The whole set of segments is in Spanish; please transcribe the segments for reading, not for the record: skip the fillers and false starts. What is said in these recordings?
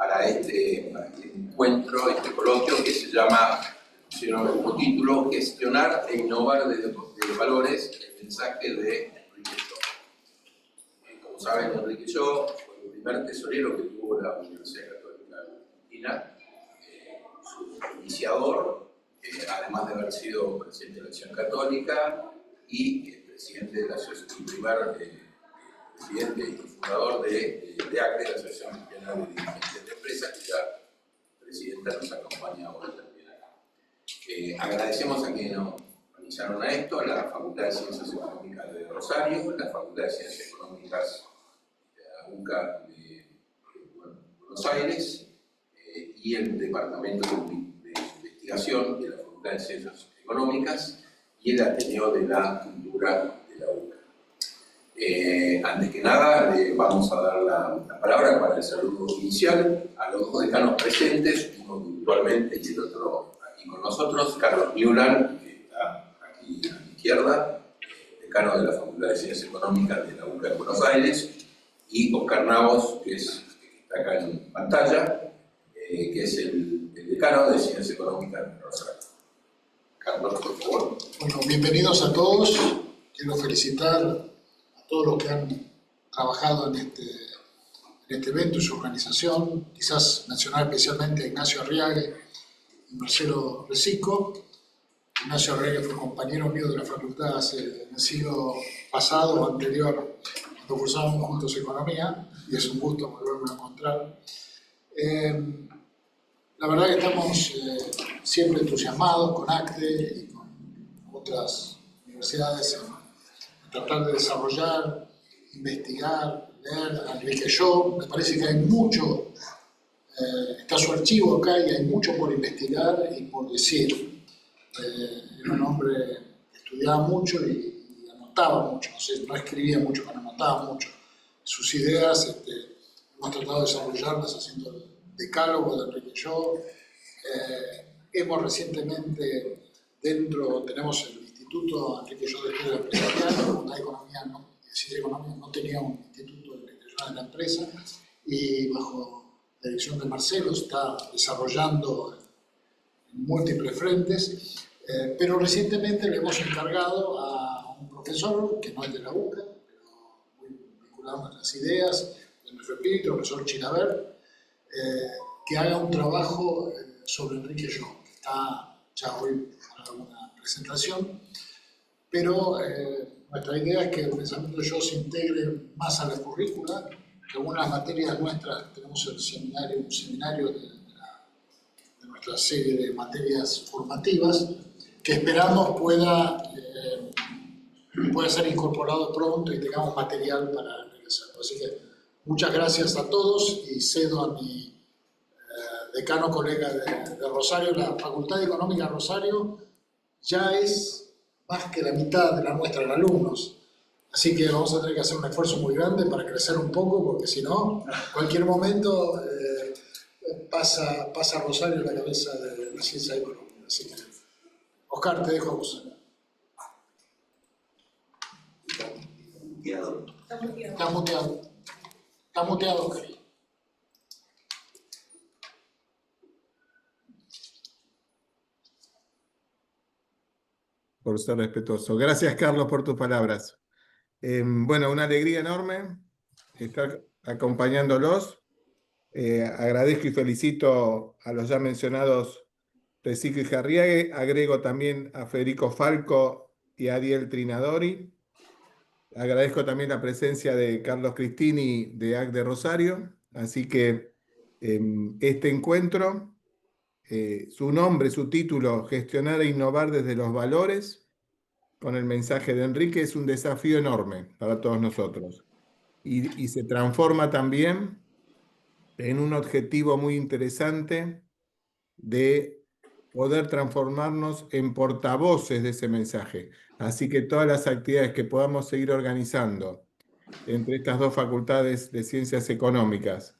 para este encuentro, este coloquio que se llama, pusieron como título, Gestionar e innovar desde los valores, el mensaje de Enrique Shaw. Como saben, Enrique Shaw fue el primer tesorero que tuvo la Universidad Católica de Argentina, su iniciador, además de haber sido presidente de la Acción Católica y presidente de la asociación, presidente y fundador de ACDE, la Asociación Mexicana de Dirigentes de Empresas, que ya presidenta nos acompaña hoy también acá. Agradecemos a quienes nos organizaron a esto, a la Facultad de Ciencias Económicas de Rosario, la Facultad de Ciencias Económicas de la UCA de Buenos Aires y el Departamento de Investigación de la Facultad de Ciencias Económicas y el Ateneo de la Cultura de la UCA. Antes que nada, le vamos a dar la palabra para el saludo inicial a los dos decanos presentes, uno virtualmente y el otro aquí con nosotros, Carlos Newland, que está aquí a mi izquierda, decano de la Facultad de Ciencias Económicas de la UCA de Buenos Aires, y Oscar Navos, que está acá en pantalla, que es el decano de Ciencias Económicas de Rosario. Carlos, por favor. Bueno, bienvenidos a todos. Quiero felicitar a todos los que han trabajado en este evento y su organización. Quizás mencionar especialmente a Ignacio Arriague y Marcelo Recico. Ignacio Arriague fue compañero mío de la facultad en el siglo pasado o anterior, cuando cursábamos juntos economía, y es un gusto volverme a encontrar. La verdad que estamos siempre entusiasmados con ACDE y con otras universidades en tratar de desarrollar, investigar, leer a Enrique Shaw. Me parece que hay mucho, está su archivo acá y hay mucho por investigar y por decir. Era un hombre que estudiaba mucho y anotaba mucho, no escribía mucho, pero anotaba mucho. Sus ideas hemos tratado de desarrollarlas haciendo el decálogo de Enrique Shaw. Hemos recientemente tenemos el Instituto Enrique Shaw de Estudio Empresarial, la Facultad de Economía, Ciencia Económica no tenía un instituto de Enrique Shaw en la empresa, y bajo la dirección de Marcelo está desarrollando en múltiples frentes, pero recientemente le hemos encargado a un profesor, que no es de la UCA, pero muy vinculado a nuestras ideas, de nuestro espíritu, el profesor Chilaver, que haga un trabajo sobre Enrique Shaw, que está ya hoy para una presentación, pero nuestra idea es que el pensamiento de Shaw se integre más a la currícula, que algunas materias nuestras, tenemos un seminario de nuestra serie de materias formativas, que esperamos pueda ser incorporado pronto y tengamos material para enriquecerlo. Así que muchas gracias a todos y cedo a mi decano colega de Rosario. La Facultad Económica de Rosario ya es más que la mitad de la nuestra en alumnos, así que vamos a tener que hacer un esfuerzo muy grande para crecer un poco, porque si no, en cualquier momento pasa Rosario la cabeza de la ciencia económica. Así que, Oscar, te dejo a vos. Está muteado, Oscar. Por ser respetuoso. Gracias, Carlos, por tus palabras. Bueno, una alegría enorme estar acompañándolos. Agradezco y felicito a los ya mencionados Recico y Arriague. Agrego también a Federico Falco y a Ariel Trinadori. Agradezco también la presencia de Carlos Cristini de ACDE Rosario. Así que este encuentro, su nombre, su título, Gestionar e innovar desde los valores, con el mensaje de Enrique, es un desafío enorme para todos nosotros. Y se transforma también en un objetivo muy interesante de poder transformarnos en portavoces de ese mensaje. Así que todas las actividades que podamos seguir organizando entre estas dos facultades de Ciencias Económicas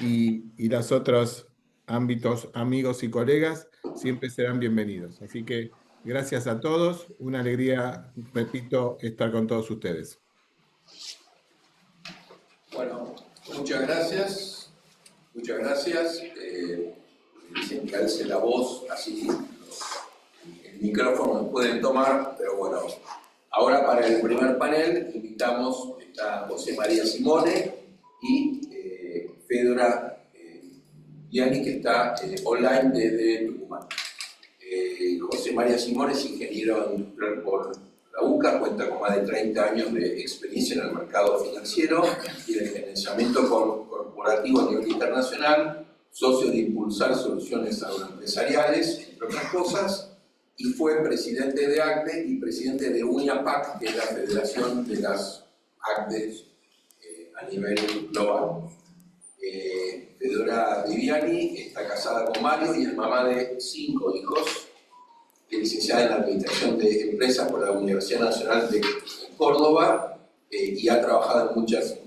y los otros ámbitos, amigos y colegas, siempre serán bienvenidos. Así que gracias a todos, una alegría, repito, estar con todos ustedes. Bueno, muchas gracias. Muchas gracias. Dicen que alce la voz, así el micrófono lo pueden tomar, pero bueno. Ahora para el primer panel invitamos a José María Simone y Fedora Viviani, que está online desde Tucumán. José María Simone es ingeniero industrial por la UCA, cuenta con más de 30 años de experiencia en el mercado financiero y en el financiamiento corporativo a nivel internacional, socio de Impulsar Soluciones Agroempresariales, entre otras cosas, y fue presidente de ACDE y presidente de UNIAPAC, que es la federación de las ACDES a nivel global. Fedora Viviani está casada con Mario y es mamá de 5 hijos. Es licenciada en la Administración de Empresas por la Universidad Nacional de Córdoba y ha trabajado en muchas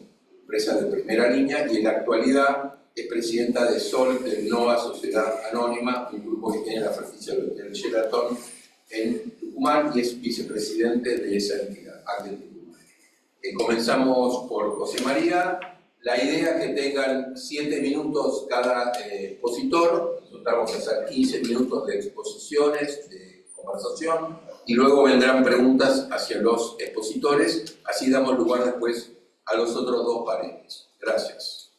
empresas de primera línea y en la actualidad es presidenta de SOL, de Nova Sociedad Anónima, un grupo que tiene la franquicia del Sheraton en Tucumán y es vicepresidente de esa entidad, ACDE Tucumán. Comenzamos por José María. La idea es que tengan 7 minutos cada expositor. Nosotros vamos a hacer 15 minutos de exposiciones, de conversación, y luego vendrán preguntas hacia los expositores. Así damos lugar después a los otros 2 paneles. Gracias.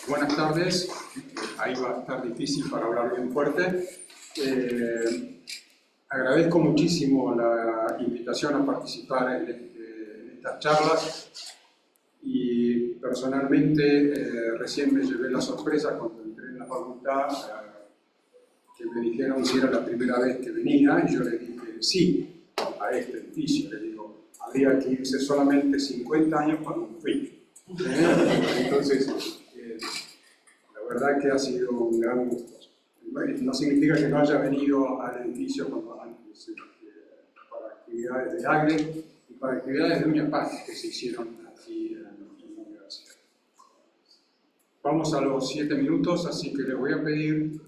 Buenas tardes. Ahí va a estar difícil para hablar bien fuerte. Agradezco muchísimo la invitación a participar en estas charlas y personalmente recién me llevé la sorpresa cuando entré en la facultad que me dijeron si era la primera vez que venía y yo le dije sí a este edificio. Le digo, habría que irse solamente 50 años cuando fui. Entonces, la verdad que ha sido un gran gusto. No significa que no haya venido al edificio cuando antes para actividades de ACDE y para actividades de UNIAPAC que se hicieron aquí en la universidad. Vamos a los 7 minutos, así que les voy a pedir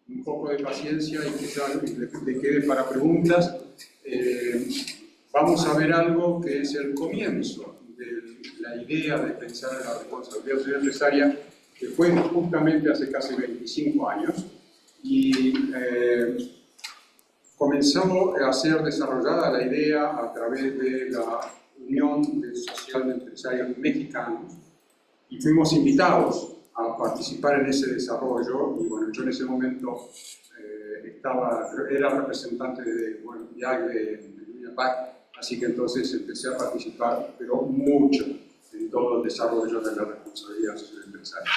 un poco de paciencia y quizás le quede para preguntas. Vamos a ver algo que es el comienzo de la idea de pensar en la responsabilidad social empresaria, que fue justamente hace casi 25 años, y comenzó a ser desarrollada la idea a través de la Unión Social de Empresarios Mexicanos, y fuimos invitados a participar en ese desarrollo, y bueno, yo en ese momento era representante de UNIAPAC, así que entonces empecé a participar, pero mucho, en todo el desarrollo de la responsabilidad social empresaria.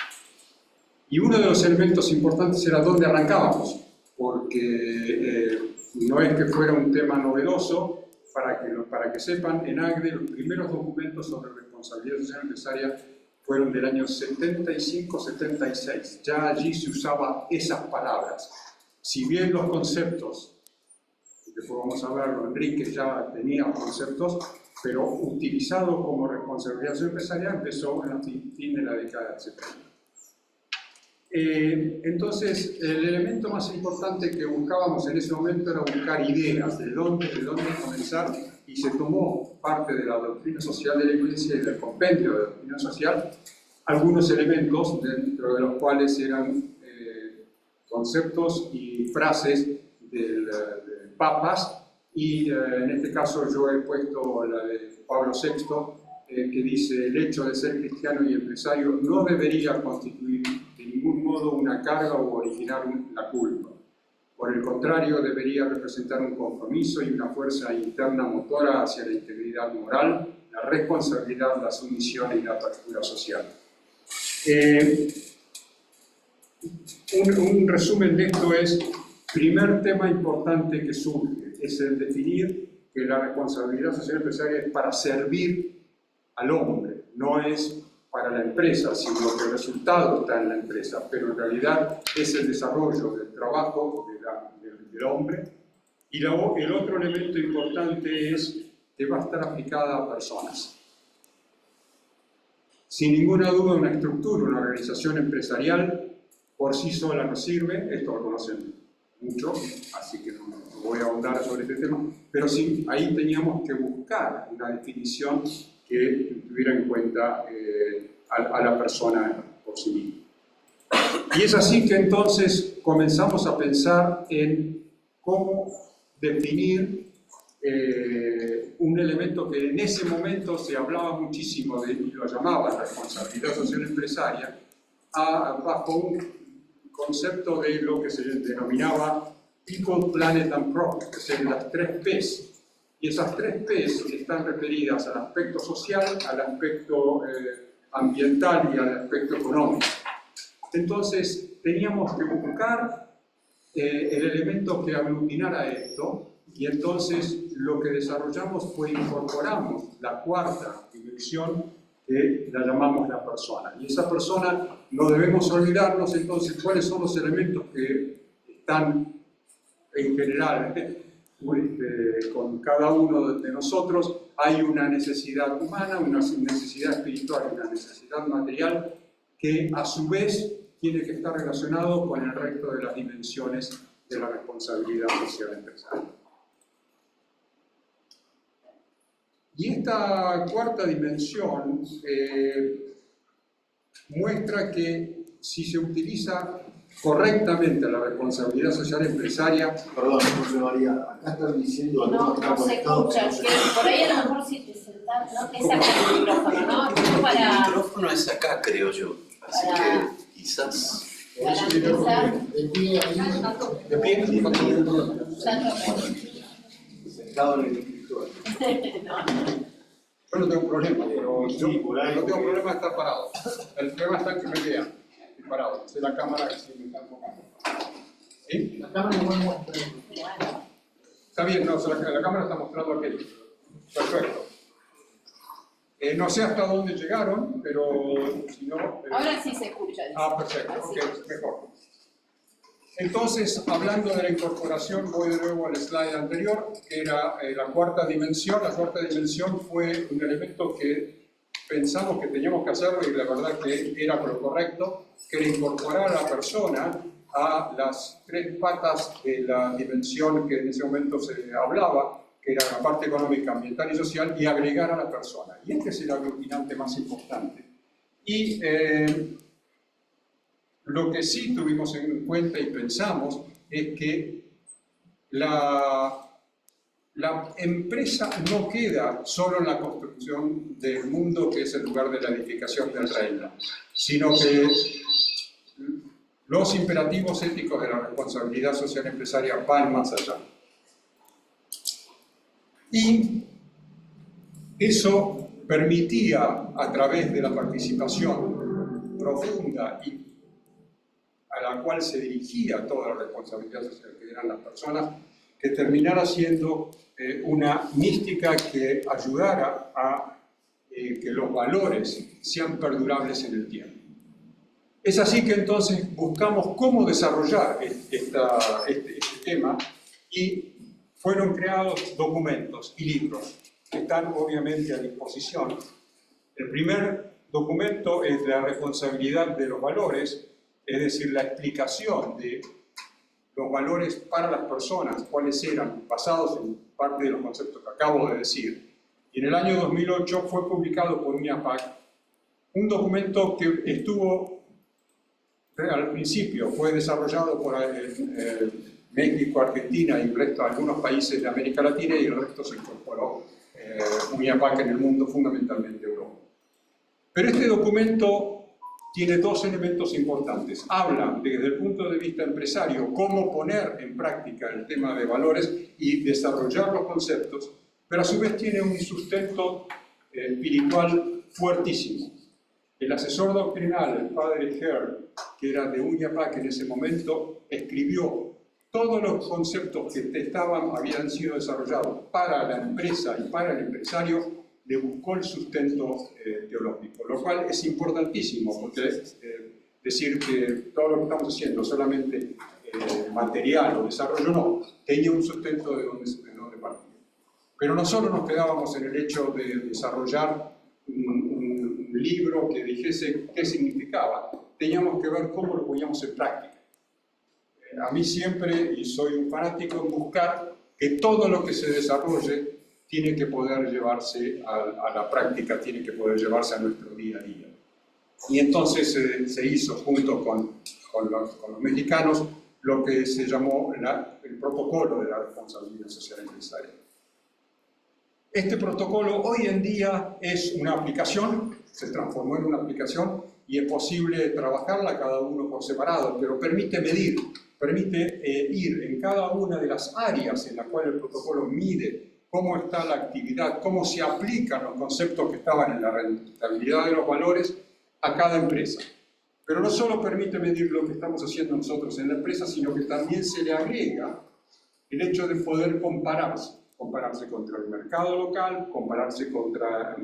Y uno de los elementos importantes era dónde arrancábamos, porque no es que fuera un tema novedoso. Para que sepan, en ACDE los primeros documentos sobre responsabilidad social empresaria fueron del año 75-76. Ya allí se usaban esas palabras. Si bien los conceptos, después vamos a verlo, Enrique ya tenía conceptos, pero utilizado como responsabilidad social empresaria empezó en el fin de la década del 70. Entonces, el elemento más importante que buscábamos en ese momento era buscar ideas de dónde comenzar, y se tomó parte de la doctrina social de la Iglesia y del compendio de la doctrina social algunos elementos, dentro de los cuales eran conceptos y frases de papas, y en este caso yo he puesto la de Pablo VI, que dice: el hecho de ser cristiano y empresario no debería constituir de ningún modo una carga o originar la culpa. Por el contrario, debería representar un compromiso y una fuerza interna motora hacia la integridad moral, la responsabilidad, la sumisión y la apertura social. Un resumen de esto es: primer tema importante que surge es el definir que la responsabilidad social empresaria es para servir al hombre, no es para la empresa, sino que el resultado está en la empresa, pero en realidad es el desarrollo del trabajo del hombre. Y el otro elemento importante es que va a estar aplicada a personas. Sin ninguna duda, una estructura, una organización empresarial por sí sola no sirve, esto lo conocen mucho, así que no voy a ahondar sobre este tema, pero sí, ahí teníamos que buscar una definición que tuviera en cuenta a la persona por sí misma. Y es así que entonces comenzamos a pensar en cómo definir un elemento que en ese momento se hablaba muchísimo de, y lo llamaban responsabilidad social empresaria, bajo un concepto de lo que se denominaba People, Planet and Profit, es decir, las 3 P's. Y esas 3 P's están referidas al aspecto social, al aspecto ambiental y al aspecto económico. Entonces, teníamos que buscar el elemento que aglutinara esto, y entonces lo que desarrollamos fue incorporamos la 4ª dimensión, que la llamamos la persona. Y esa persona no debemos olvidarnos entonces cuáles son los elementos que están en general con cada uno de nosotros. Hay una necesidad humana, una necesidad espiritual, una necesidad material que a su vez tiene que estar relacionado con el resto de las dimensiones de la responsabilidad social empresarial. Y esta 4ª dimensión muestra que si se utiliza correctamente la responsabilidad social empresaria... Perdón, José María, acá están diciendo No, que no se escucha, que por ahí a lo mejor si te sentás, no te sacas el micrófono, ¿no? Para, El micrófono es acá, creo yo. Así que quizás. para empezar, De pie ahí. ¿De pie? sentado en el escritorio. Yo no tengo problema, pero Sí, yo por ahí. no tengo problema de estar parado. El problema está en que me vean. Estoy parado. Es la cámara que sí me está enfocando. ¿Sí? La cámara igual muestra. Está bien, no, la cámara está mostrando aquello. Perfecto. No sé hasta dónde llegaron, pero si no... ahora sí se escucha. dice. Perfecto, Así. ok, mejor. Entonces, hablando de la incorporación, voy de nuevo al slide anterior, que era la 4ª dimensión. La 4ª dimensión fue un elemento que pensamos que teníamos que hacerlo y la verdad que era lo correcto, que era incorporar a la persona a las 3 patas de la dimensión que en ese momento se hablaba, que era la parte económica, ambiental y social, y agregar a la persona. Y este es el aglutinante más importante. Y lo que sí tuvimos en cuenta y pensamos es que la empresa no queda solo en la construcción del mundo, que es el lugar de la edificación del reino, sino que los imperativos éticos de la responsabilidad social empresaria van más allá. Y eso permitía, a través de la participación profunda y a la cual se dirigía toda la responsabilidad social, que eran las personas, que terminara siendo una mística que ayudara a que los valores sean perdurables en el tiempo. Es así que entonces buscamos cómo desarrollar este tema y fueron creados documentos y libros que están obviamente a disposición. El primer documento es la responsabilidad de los valores, es decir, la explicación de los valores para las personas, cuáles eran, basados en parte de los conceptos que acabo de decir. Y en el año 2008 fue publicado por UNIAPAC un documento que estuvo, al principio, fue desarrollado por México, Argentina y el resto de algunos países de América Latina, y el resto se incorporó UNIAPAC en el mundo, fundamentalmente Europa. Pero este documento tiene 2 elementos importantes. Habla desde el punto de vista empresario cómo poner en práctica el tema de valores y desarrollar los conceptos, pero a su vez tiene un sustento espiritual fuertísimo. El asesor doctrinal, el padre Herr, que era de UNIAPAC en ese momento, escribió todos los conceptos que habían sido desarrollados para la empresa y para el empresario, le buscó el sustento teológico, lo cual es importantísimo, porque decir que todo lo que estamos haciendo solamente material o desarrollo no, tenía un sustento de donde partía. Pero no solo nos quedábamos en el hecho de desarrollar un libro que dijese qué significaba, teníamos que ver cómo lo poníamos en práctica. A mí siempre, y soy un fanático, en buscar que todo lo que se desarrolle tiene que poder llevarse a la práctica, tiene que poder llevarse a nuestro día a día. Y entonces se hizo junto con los mexicanos lo que se llamó el protocolo de la responsabilidad social empresarial. Este protocolo hoy en día es una aplicación, se transformó en una aplicación y es posible trabajarla cada uno por separado, pero permite medir, permite ir en cada una de las áreas en las cuales el protocolo mide cómo está la actividad, cómo se aplican los conceptos que estaban en la rentabilidad de los valores a cada empresa. Pero no solo permite medir lo que estamos haciendo nosotros en la empresa, sino que también se le agrega el hecho de poder compararse contra el mercado local, compararse contra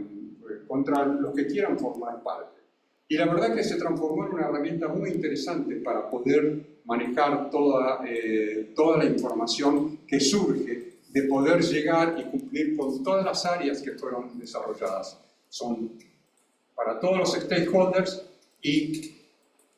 los que quieran formar parte. Y la verdad que se transformó en una herramienta muy interesante para poder manejar toda la información que surge de poder llegar y cumplir con todas las áreas que fueron desarrolladas. Son para todos los stakeholders y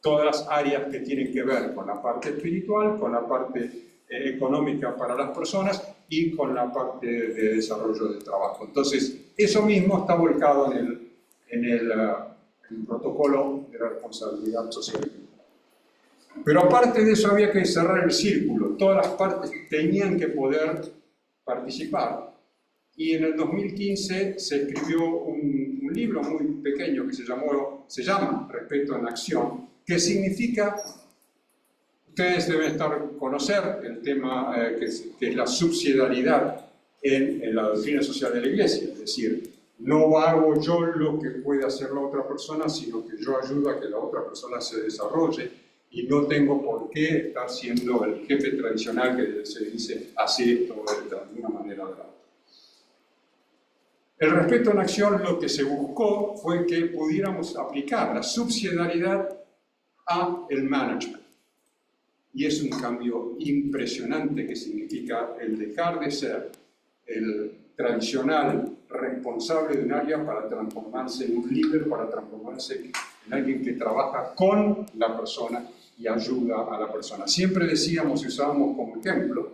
todas las áreas que tienen que ver con la parte espiritual, con la parte económica para las personas y con la parte de desarrollo del trabajo. Entonces, eso mismo está volcado en el protocolo de la responsabilidad social. Pero aparte de eso había que cerrar el círculo. Todas las partes tenían que poder participar. Y en el 2015 se escribió un libro muy pequeño que se llama Respeto en Acción, que significa, ustedes deben conocer el tema que es la subsidiariedad en la doctrina social de la Iglesia, es decir, no hago yo lo que puede hacer la otra persona, sino que yo ayudo a que la otra persona se desarrolle y no tengo por qué estar siendo el jefe tradicional que se dice hace esto de una manera o de la otra. El respeto en acción, lo que se buscó fue que pudiéramos aplicar la subsidiariedad a el management. Y es un cambio impresionante que significa el dejar de ser el tradicional responsable de un área para transformarse en un líder, para transformarse en alguien que trabaja con la persona y ayuda a la persona. Siempre decíamos y usábamos como ejemplo,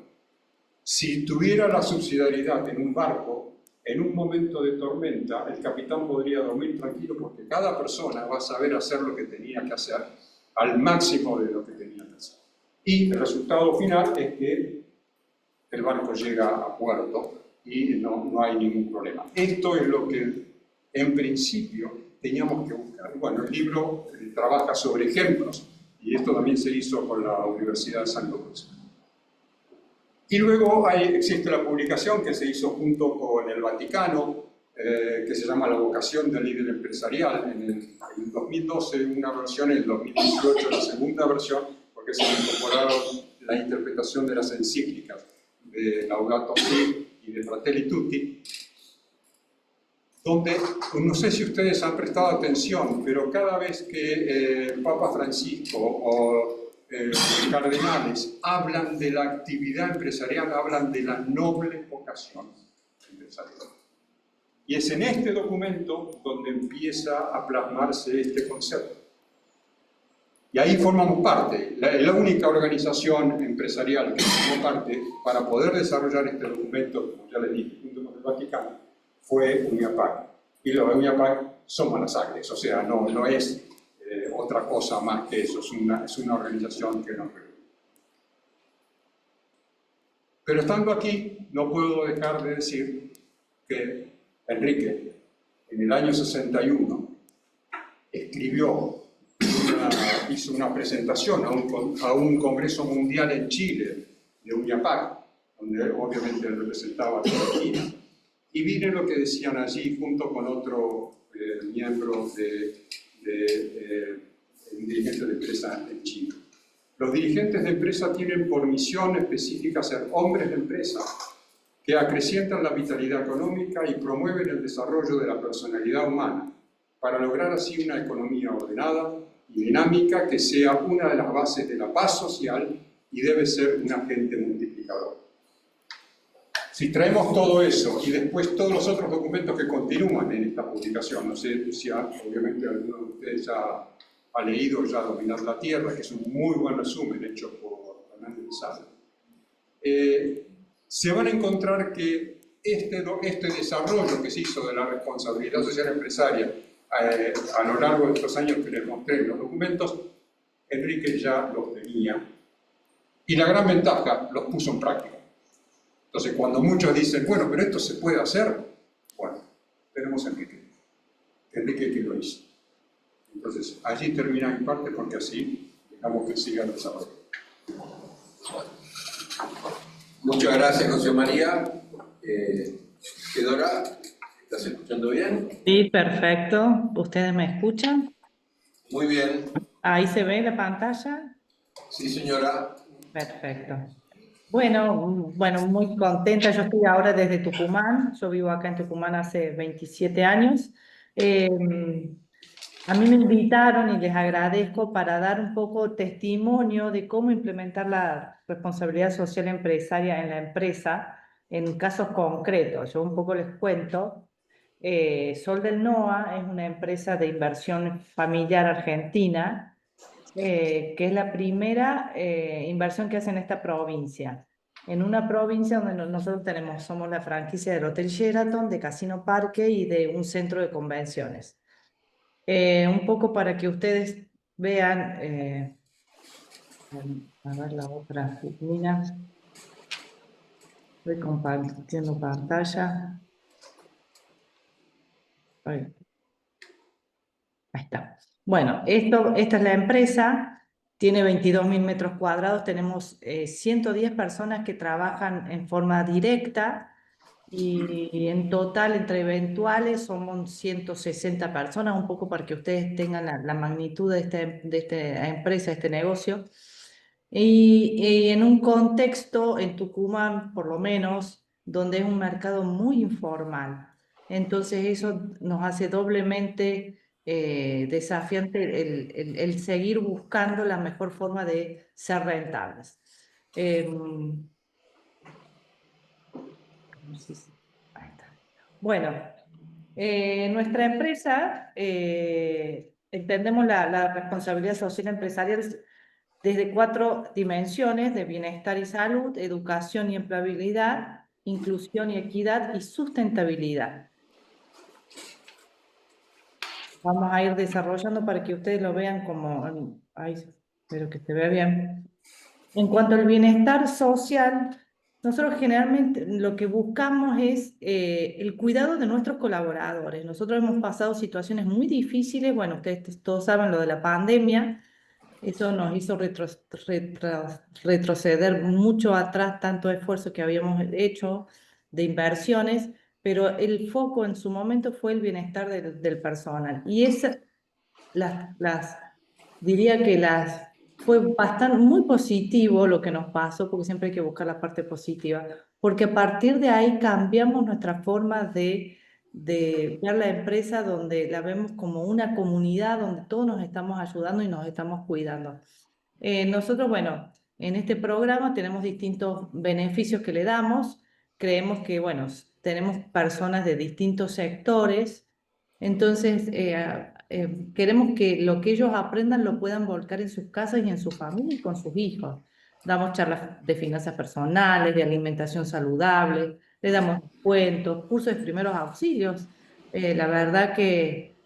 si tuviera la subsidiariedad en un barco, en un momento de tormenta, el capitán podría dormir tranquilo porque cada persona va a saber hacer lo que tenía que hacer al máximo de lo que tenía que hacer. Y el resultado final es que el barco llega a puerto y no hay ningún problema. Esto es lo que en principio teníamos que buscar. Bueno, el libro trabaja sobre ejemplos y esto también se hizo con la Universidad de San Lucas. Y luego existe la publicación que se hizo junto con el Vaticano, que se llama La vocación del líder empresarial, en el 2012 una versión, en el 2018 la segunda versión, porque se incorporaron la interpretación de las encíclicas de Laudato Si y de Fratelli Tutti, donde, no sé si ustedes han prestado atención, pero cada vez que el Papa Francisco o cardenales hablan de la actividad empresarial, hablan de la noble vocación empresarial. Y es en este documento donde empieza a plasmarse este concepto. Y ahí formamos parte. La única organización empresarial que formó parte para poder desarrollar este documento, como ya les dije, junto con el Vaticano, fue UNIAPAC. Y los de UNIAPAC somos las ACRES, o sea, no es otra cosa más que eso, es una organización que nos reúne. Pero estando aquí, no puedo dejar de decir que Enrique, en el año 61, hizo una presentación a un congreso mundial en Chile, de UNIAPAC, donde obviamente él representaba a Argentina. Y miren lo que decían allí, junto con otro miembro de dirigentes de empresa en Chile. Los dirigentes de empresa tienen por misión específica ser hombres de empresa que acrecientan la vitalidad económica y promueven el desarrollo de la personalidad humana para lograr así una economía ordenada y dinámica que sea una de las bases de la paz social y debe ser un agente multiplicador. Si traemos todo eso y después todos los otros documentos que continúan en esta publicación, no sé si obviamente alguno de ustedes ya ha leído ya Dominar la Tierra, que es un muy buen resumen hecho por Fernández de Sala, se van a encontrar que este desarrollo que se hizo de la responsabilidad social empresaria a lo largo de estos años que les mostré en los documentos, Enrique ya los tenía. Y la gran ventaja, los puso en práctica. Entonces, cuando muchos dicen, bueno, pero esto se puede hacer, bueno, tenemos a Enrique. Enrique que lo hizo. Entonces, allí termina mi parte porque así dejamos que siga el desarrollo. Muchas gracias, José María. Fedora, ¿estás escuchando bien? Sí, perfecto. ¿Ustedes me escuchan? Muy bien. Ahí se ve la pantalla. Sí, señora. Perfecto. Bueno, muy contenta. Yo estoy ahora desde Tucumán. Yo vivo acá en Tucumán hace 27 años. A mí me invitaron y les agradezco para dar un poco testimonio de cómo implementar la responsabilidad social empresaria en la empresa en casos concretos. Yo un poco les cuento. Sol del NOA es una empresa de inversión familiar argentina, que es la primera inversión que hace en esta provincia. En una provincia donde nosotros somos la franquicia del Hotel Sheraton, de Casino Parque y de un centro de convenciones. Un poco para que ustedes vean, a ver la otra línea. Estoy compartiendo pantalla. Ahí está. Bueno, esta es la empresa, tiene 22.000 metros cuadrados, tenemos 110 personas que trabajan en forma directa y en total entre eventuales somos 160 personas, un poco para que ustedes tengan la magnitud de esta empresa, este negocio. Y en un contexto, en Tucumán por lo menos, donde es un mercado muy informal. Entonces eso nos hace doblemente desafiante el seguir buscando la mejor forma de ser rentables. Ahí está. Bueno, nuestra empresa, entendemos la responsabilidad social empresarial desde 4 dimensiones de bienestar y salud, educación y empleabilidad, inclusión y equidad y sustentabilidad. Vamos a ir desarrollando para que ustedes lo vean como... Ay, espero que se vea bien. En cuanto al bienestar social, nosotros generalmente lo que buscamos es el cuidado de nuestros colaboradores. Nosotros hemos pasado situaciones muy difíciles, bueno, ustedes todos saben lo de la pandemia, eso nos hizo retroceder mucho atrás, tanto esfuerzo que habíamos hecho de inversiones, pero el foco en su momento fue el bienestar del personal. Y diría que fue muy positivo lo que nos pasó, porque siempre hay que buscar la parte positiva, porque a partir de ahí cambiamos nuestra forma de ver la empresa, donde la vemos como una comunidad donde todos nos estamos ayudando y nos estamos cuidando. Nosotros, bueno, en este programa tenemos distintos beneficios que le damos. Creemos que, bueno, tenemos personas de distintos sectores, entonces queremos que lo que ellos aprendan lo puedan volcar en sus casas y en su familia y con sus hijos. Damos charlas de finanzas personales, de alimentación saludable, le damos cuentos, cursos de primeros auxilios. La verdad que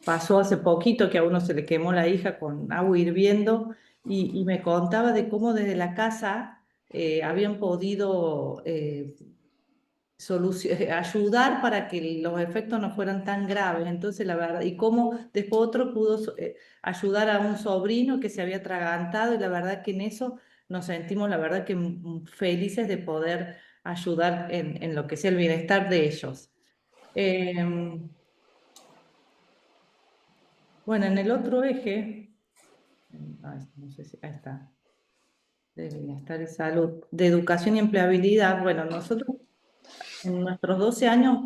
pasó hace poquito que a uno se le quemó la hija con agua hirviendo y me contaba de cómo desde la casa habían podido ayudar para que los efectos no fueran tan graves. Entonces, la verdad, y cómo después otro pudo ayudar a un sobrino que se había atragantado, y la verdad que en eso nos sentimos, la verdad que felices de poder ayudar en lo que sea el bienestar de ellos. Bueno, en el otro eje, no sé si, ahí está, de bienestar y salud, de educación y empleabilidad, bueno, nosotros en nuestros 12 años,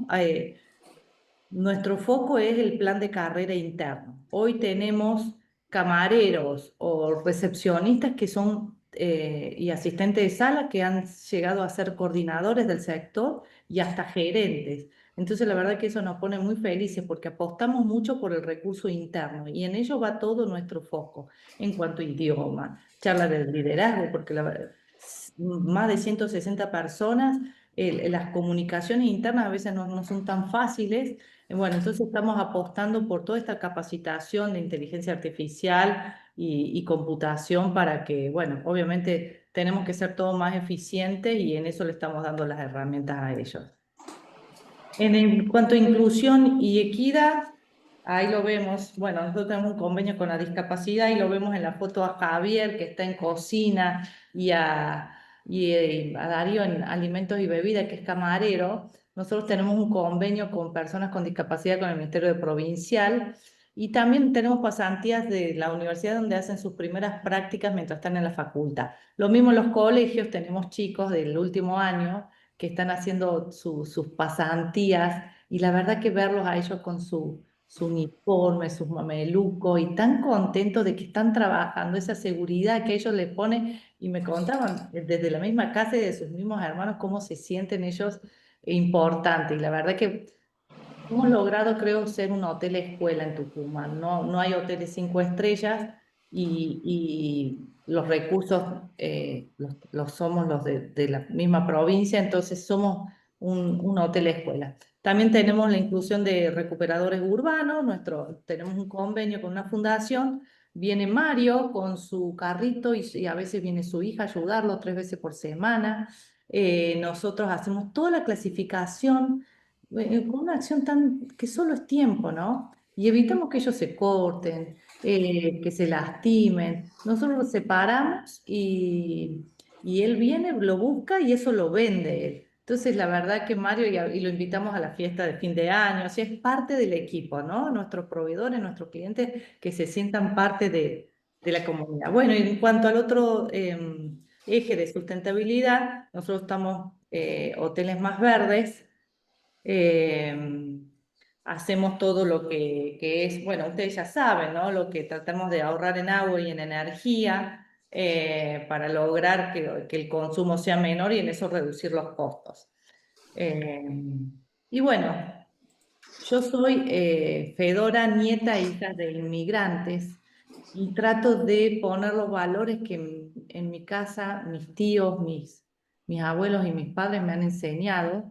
nuestro foco es el plan de carrera interno. Hoy tenemos camareros o recepcionistas que son y asistentes de sala que han llegado a ser coordinadores del sector y hasta gerentes. Entonces, la verdad que eso nos pone muy felices porque apostamos mucho por el recurso interno y en ello va todo nuestro foco en cuanto a idioma, charla de liderazgo, porque más de 160 personas las comunicaciones internas a veces no son tan fáciles. Bueno, entonces estamos apostando por toda esta capacitación de inteligencia artificial y computación para que, bueno, obviamente tenemos que ser todos más eficientes y en eso le estamos dando las herramientas a ellos. En cuanto a inclusión y equidad, ahí lo vemos, bueno, nosotros tenemos un convenio con la discapacidad y lo vemos en la foto a Javier, que está en cocina, y a Darío en alimentos y bebidas, que es camarero. Nosotros tenemos un convenio con personas con discapacidad con el Ministerio Provincial y también tenemos pasantías de la universidad donde hacen sus primeras prácticas mientras están en la facultad. Lo mismo en los colegios, tenemos chicos del último año que están haciendo sus pasantías y la verdad que verlos a ellos con su uniforme, sus mamelucos y tan contentos de que están trabajando, esa seguridad que ellos les ponen y me contaban desde la misma casa y de sus mismos hermanos cómo se sienten ellos importantes y la verdad que hemos logrado, creo, ser un hotel escuela en Tucumán. No hay hoteles 5 estrellas y los recursos los somos los de la misma provincia, entonces somos un hotel escuela. También tenemos la inclusión de recuperadores urbanos, tenemos un convenio con una fundación. Viene Mario con su carrito y a veces viene su hija a ayudarlo 3 veces por semana. Nosotros hacemos toda la clasificación con una acción que solo es tiempo, ¿no? Y evitamos que ellos se corten, que se lastimen. Nosotros los separamos y él viene, lo busca y eso lo vende él. Entonces, la verdad que Mario, y lo invitamos a la fiesta de fin de año, o sea, es parte del equipo, ¿no? Nuestros proveedores, nuestros clientes, que se sientan parte de la comunidad. Bueno, y en cuanto al otro eje de sustentabilidad, nosotros estamos hoteles más verdes. Hacemos todo lo que es, bueno, ustedes ya saben, ¿no? Lo que tratamos de ahorrar en agua y en energía para lograr que el consumo sea menor y en eso reducir los costos. Y bueno, yo soy Fedora, nieta e hija de inmigrantes y trato de poner los valores que en mi casa mis tíos, mis abuelos y mis padres me han enseñado.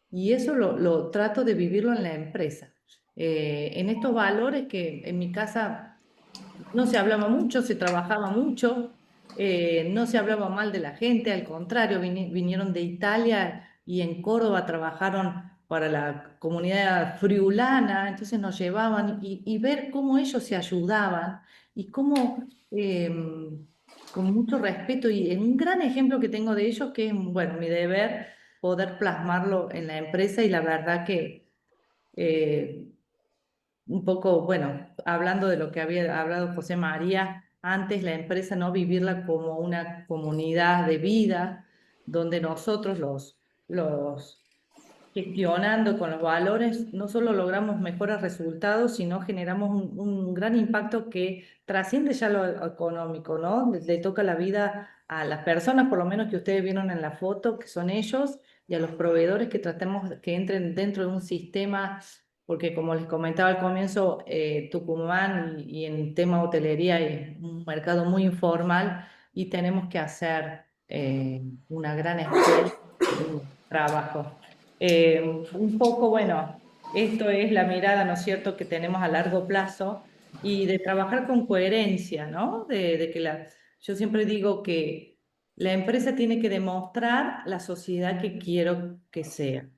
Y eso lo trato de vivirlo en la empresa. En estos valores que en mi casa no se hablaba mucho, se trabajaba mucho, no se hablaba mal de la gente, al contrario, vinieron de Italia y en Córdoba trabajaron para la comunidad friulana, entonces nos llevaban y ver cómo ellos se ayudaban y cómo con mucho respeto y un gran ejemplo que tengo de ellos que es, bueno, mi deber poder plasmarlo en la empresa y la verdad que un poco, bueno, hablando de lo que había hablado José María, antes la empresa no vivirla como una comunidad de vida, donde nosotros los gestionando con los valores, no solo logramos mejores resultados, sino generamos un gran impacto que trasciende ya lo económico, ¿no? Le toca la vida a las personas, por lo menos que ustedes vieron en la foto, que son ellos, y a los proveedores que tratemos que entren dentro de un sistema, porque como les comentaba al comienzo, Tucumán y en tema hotelería es un mercado muy informal y tenemos que hacer una gran escuela de trabajo. Un poco, bueno, esto es la mirada, ¿no es cierto?, que tenemos a largo plazo y de trabajar con coherencia, ¿no? De que yo siempre digo que la empresa tiene que demostrar la sociedad que quiero que sea.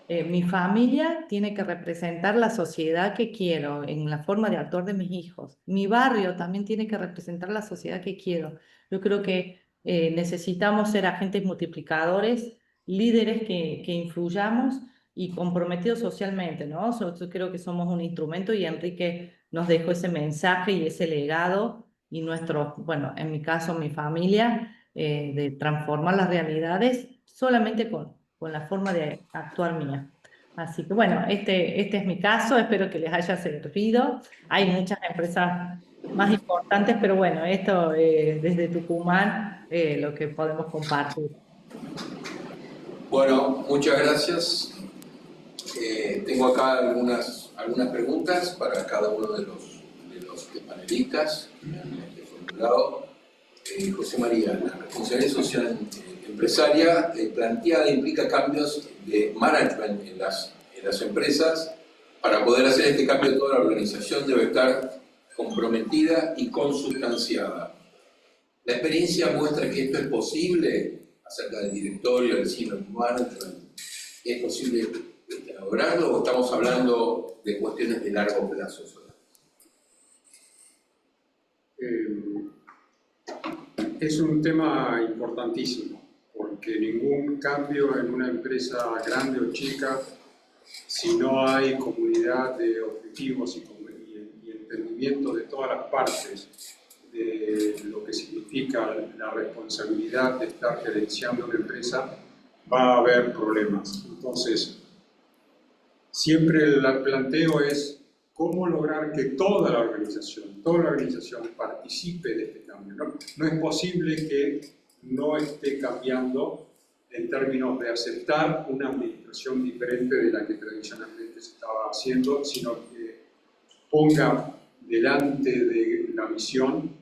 Mi familia tiene que representar la sociedad que quiero en la forma de actuar de mis hijos. Mi barrio también tiene que representar la sociedad que quiero. Yo creo que necesitamos ser agentes multiplicadores, líderes que influyamos y comprometidos socialmente, ¿no? Yo creo que somos un instrumento y Enrique nos dejó ese mensaje y ese legado y bueno, en mi caso, mi familia, de transformar las realidades solamente con la forma de actuar mía. Así que bueno, este es mi caso, espero que les haya servido. Hay muchas empresas más importantes, pero bueno, esto desde Tucumán, lo que podemos compartir. Bueno, muchas gracias. Tengo acá algunas preguntas para cada uno de los panelistas que he formulado. José María, la responsabilidad social empresaria planteada implica cambios de management en las empresas. Para poder hacer este cambio, toda la organización debe estar comprometida y consustanciada. La experiencia muestra que esto es posible acerca del directorio, del senior management. ¿Es posible lograrlo o estamos hablando de cuestiones de largo plazo? Es un tema importantísimo, porque ningún cambio en una empresa grande o chica, si no hay comunidad de objetivos y entendimiento de todas las partes de lo que significa la responsabilidad de estar gerenciando una empresa, va a haber problemas. Entonces, siempre el planteo es cómo lograr que toda la organización participe de este cambio. No es posible que no esté cambiando en términos de aceptar una administración diferente de la que tradicionalmente se estaba haciendo, sino que ponga delante de la visión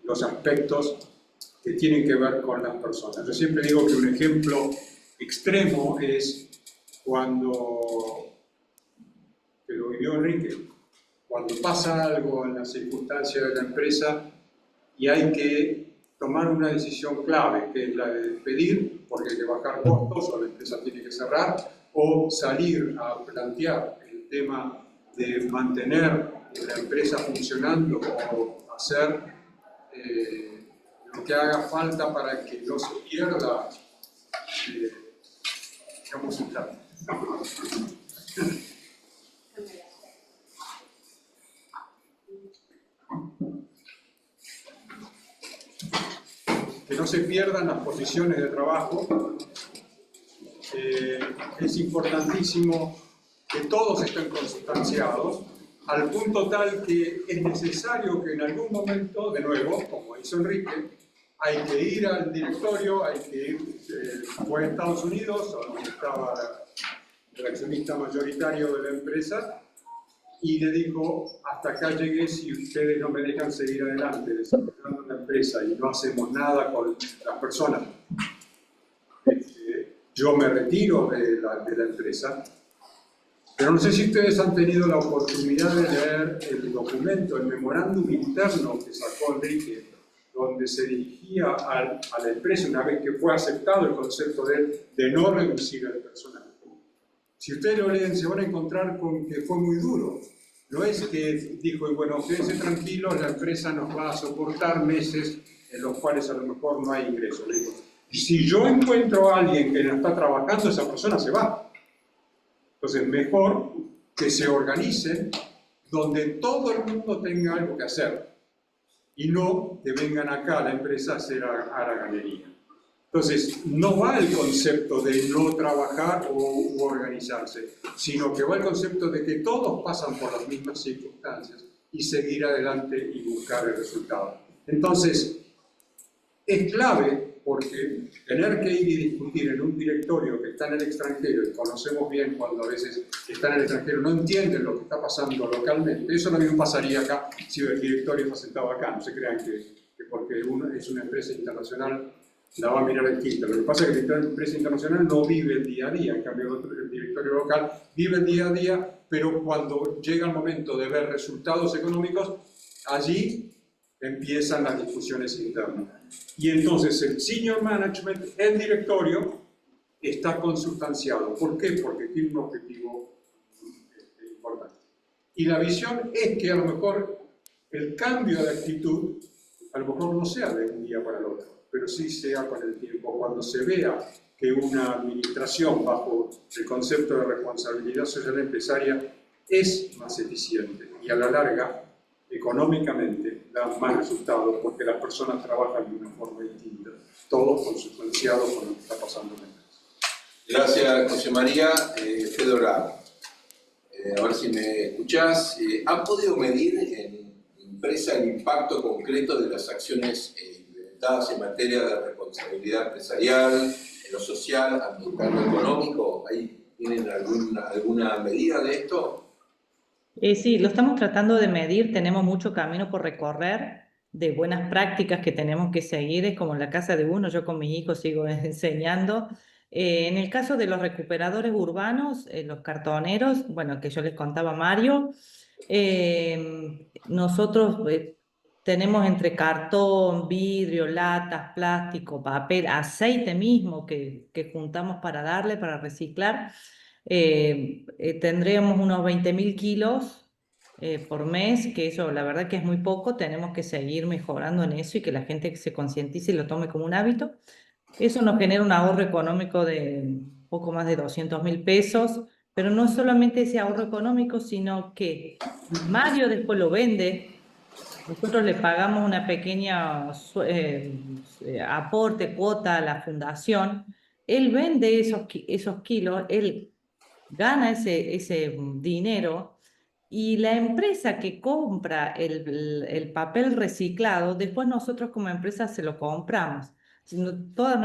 los aspectos que tienen que ver con las personas. Yo siempre digo que un ejemplo extremo es cuando, que lo vivió Enrique, cuando pasa algo en las circunstancias de la empresa y hay que tomar una decisión clave, que es la de despedir porque hay que bajar costos o la empresa tiene que cerrar, o salir a plantear el tema de mantener la empresa funcionando o hacer lo que haga falta para que no se pierda, digamos, que no se pierdan las posiciones de trabajo. Es importantísimo que todos estén consustanciados, al punto tal que es necesario que en algún momento, de nuevo, como hizo Enrique, hay que ir al directorio, hay que ir, fue a Estados Unidos, donde estaba el accionista mayoritario de la empresa, y le dijo, hasta acá llegué, si ustedes no me dejan seguir adelante desarrollando la empresa y no hacemos nada con las personas, yo me retiro de la empresa. Pero no sé si ustedes han tenido la oportunidad de leer el documento, el memorándum interno que sacó Enrique, donde se dirigía a la empresa una vez que fue aceptado el concepto de no reducir el personal. Si ustedes lo leen, se van a encontrar con que fue muy duro. No es que dijo, bueno, quédense tranquilos, la empresa nos va a soportar meses en los cuales a lo mejor no hay ingresos. Le digo, si yo encuentro a alguien que no está trabajando, esa persona se va. Entonces, mejor que se organicen donde todo el mundo tenga algo que hacer y no que vengan acá a la empresa a hacer haraganería. Entonces, no va el concepto de no trabajar u organizarse, sino que va el concepto de que todos pasan por las mismas circunstancias y seguir adelante y buscar el resultado. Entonces, es clave porque tener que ir y discutir en un directorio que está en el extranjero, y conocemos bien cuando a veces están en el extranjero, no entienden lo que está pasando localmente. Eso no mismo pasaría acá si el directorio está sentado acá. No se crean que porque uno es una empresa internacional la va a mirar distinta. Lo que pasa es que la empresa internacional no vive el día a día, en cambio el directorio local vive el día a día, pero cuando llega el momento de ver resultados económicos, allí empiezan las discusiones internas. Y entonces el senior management, el directorio, está consustanciado. ¿Por qué? Porque tiene un objetivo importante. Y la visión es que a lo mejor el cambio de actitud, a lo mejor no sea de un día para el otro, pero sí sea con el tiempo, cuando se vea que una administración bajo el concepto de responsabilidad social empresaria es más eficiente y a la larga, económicamente, da más resultados porque las personas trabajan de una forma distinta, todos consustanciados con lo que está pasando en la empresa. Gracias, José María. Fedora, a ver si me escuchás. ¿Han podido medir en empresa el impacto concreto de las acciones implementadas en materia de responsabilidad empresarial, en lo social, ambiental o económico? ¿Ahí tienen alguna medida de esto? Sí, lo estamos tratando de medir, tenemos mucho camino por recorrer. de buenas prácticas que tenemos que seguir, es como en la casa de uno, yo con mis hijos sigo enseñando. En el caso de los recuperadores urbanos, los cartoneros, bueno, que yo les contaba a Mario, nosotros tenemos entre cartón, vidrio, latas, plástico, papel, aceite mismo que juntamos para darle, para reciclar. Tendremos unos 20.000 kilos por mes, que eso la verdad que es muy poco, tenemos que seguir mejorando en eso y que la gente se concientice y lo tome como un hábito. Eso nos genera un ahorro económico de poco más de 200.000 pesos, pero no solamente ese ahorro económico, sino que Mario después lo vende. Nosotros le pagamos una pequeña aporte, cuota a la fundación. Él vende esos kilos, él gana ese dinero y la empresa que compra el papel reciclado, después nosotros como empresa se lo compramos. Todas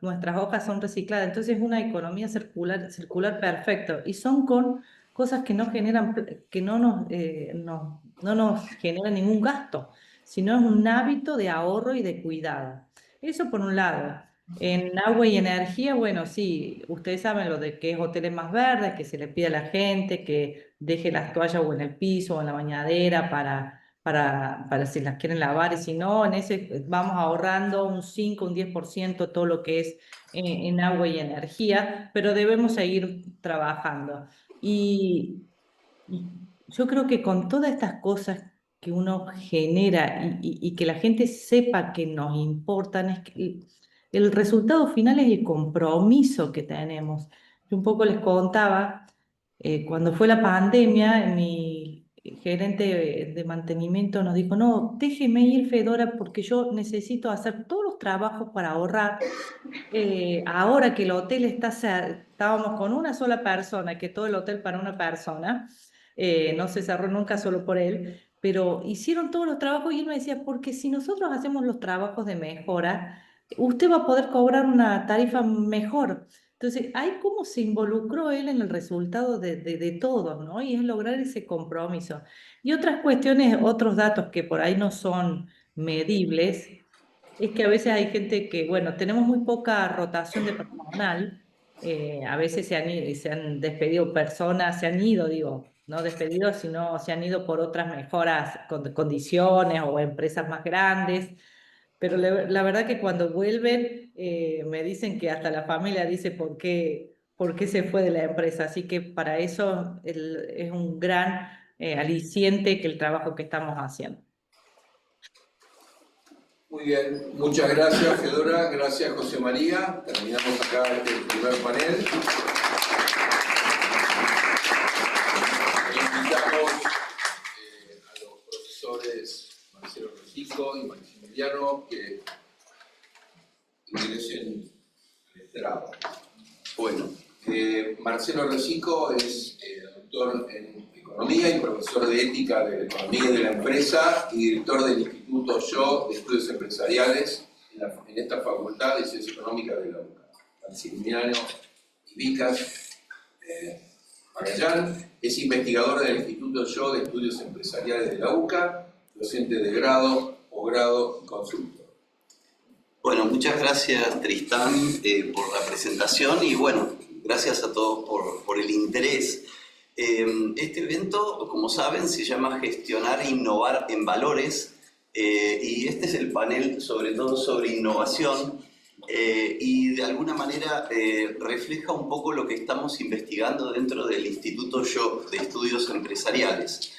nuestras hojas son recicladas, entonces es una economía circular perfecto y son con cosas que no generan, que no nos generan ningún gasto, sino es un hábito de ahorro y de cuidado. Eso por un lado. En agua y energía, bueno, sí, ustedes saben lo de que es hoteles más verdes, que se le pide a la gente que deje las toallas o en el piso o en la bañadera para si las quieren lavar, y si no, en ese vamos ahorrando un 5, un 10% todo lo que es en agua y energía, pero debemos seguir trabajando. Y yo creo que con todas estas cosas que uno genera y que la gente sepa que nos importan, es que el resultado final es el compromiso que tenemos. Yo un poco les contaba, cuando fue la pandemia, mi gerente de mantenimiento nos dijo, no, déjeme ir, Fedora, porque yo necesito hacer todos los trabajos para ahorrar. Ahora que el hotel estábamos con una sola persona, que todo el hotel para una persona, no se cerró nunca solo por él, pero hicieron todos los trabajos y él me decía, porque si nosotros hacemos los trabajos de mejora, usted va a poder cobrar una tarifa mejor. Entonces, ahí cómo se involucró él en el resultado de todos, ¿no? Y es lograr ese compromiso. Y otras cuestiones, otros datos que por ahí no son medibles, es que a veces hay gente que, bueno, tenemos muy poca rotación de personal. A veces se han despedido personas, se han ido, digo, no despedidos, sino se han ido por otras mejoras, condiciones o empresas más grandes. Pero la verdad que cuando vuelven, me dicen que hasta la familia dice por qué se fue de la empresa. Así que para eso es un gran aliciente que el trabajo que estamos haciendo. Muy bien, muchas gracias, Fedora, gracias, José María. Terminamos acá el primer panel. Invitamos a los profesores Marcelo Rosico y Maximiliano que ingresen al estrado. Bueno, Marcelo Rosico es doctor en Economía y profesor de Ética de la Economía y de la Empresa y director del Instituto Yo de Estudios Empresariales en esta Facultad de Ciencias Económicas de la UCA. Maximiliano Ibicas Magallán es investigador del Instituto Yo de Estudios Empresariales de la UCA, docente de grado, posgrado y consultor. Bueno, muchas gracias Tristán por la presentación y bueno, gracias a todos por el interés. Este evento, como saben, se llama Gestionar e Innovar en Valores y este es el panel sobre todo sobre innovación y de alguna manera refleja un poco lo que estamos investigando dentro del Instituto Yo de Estudios Empresariales.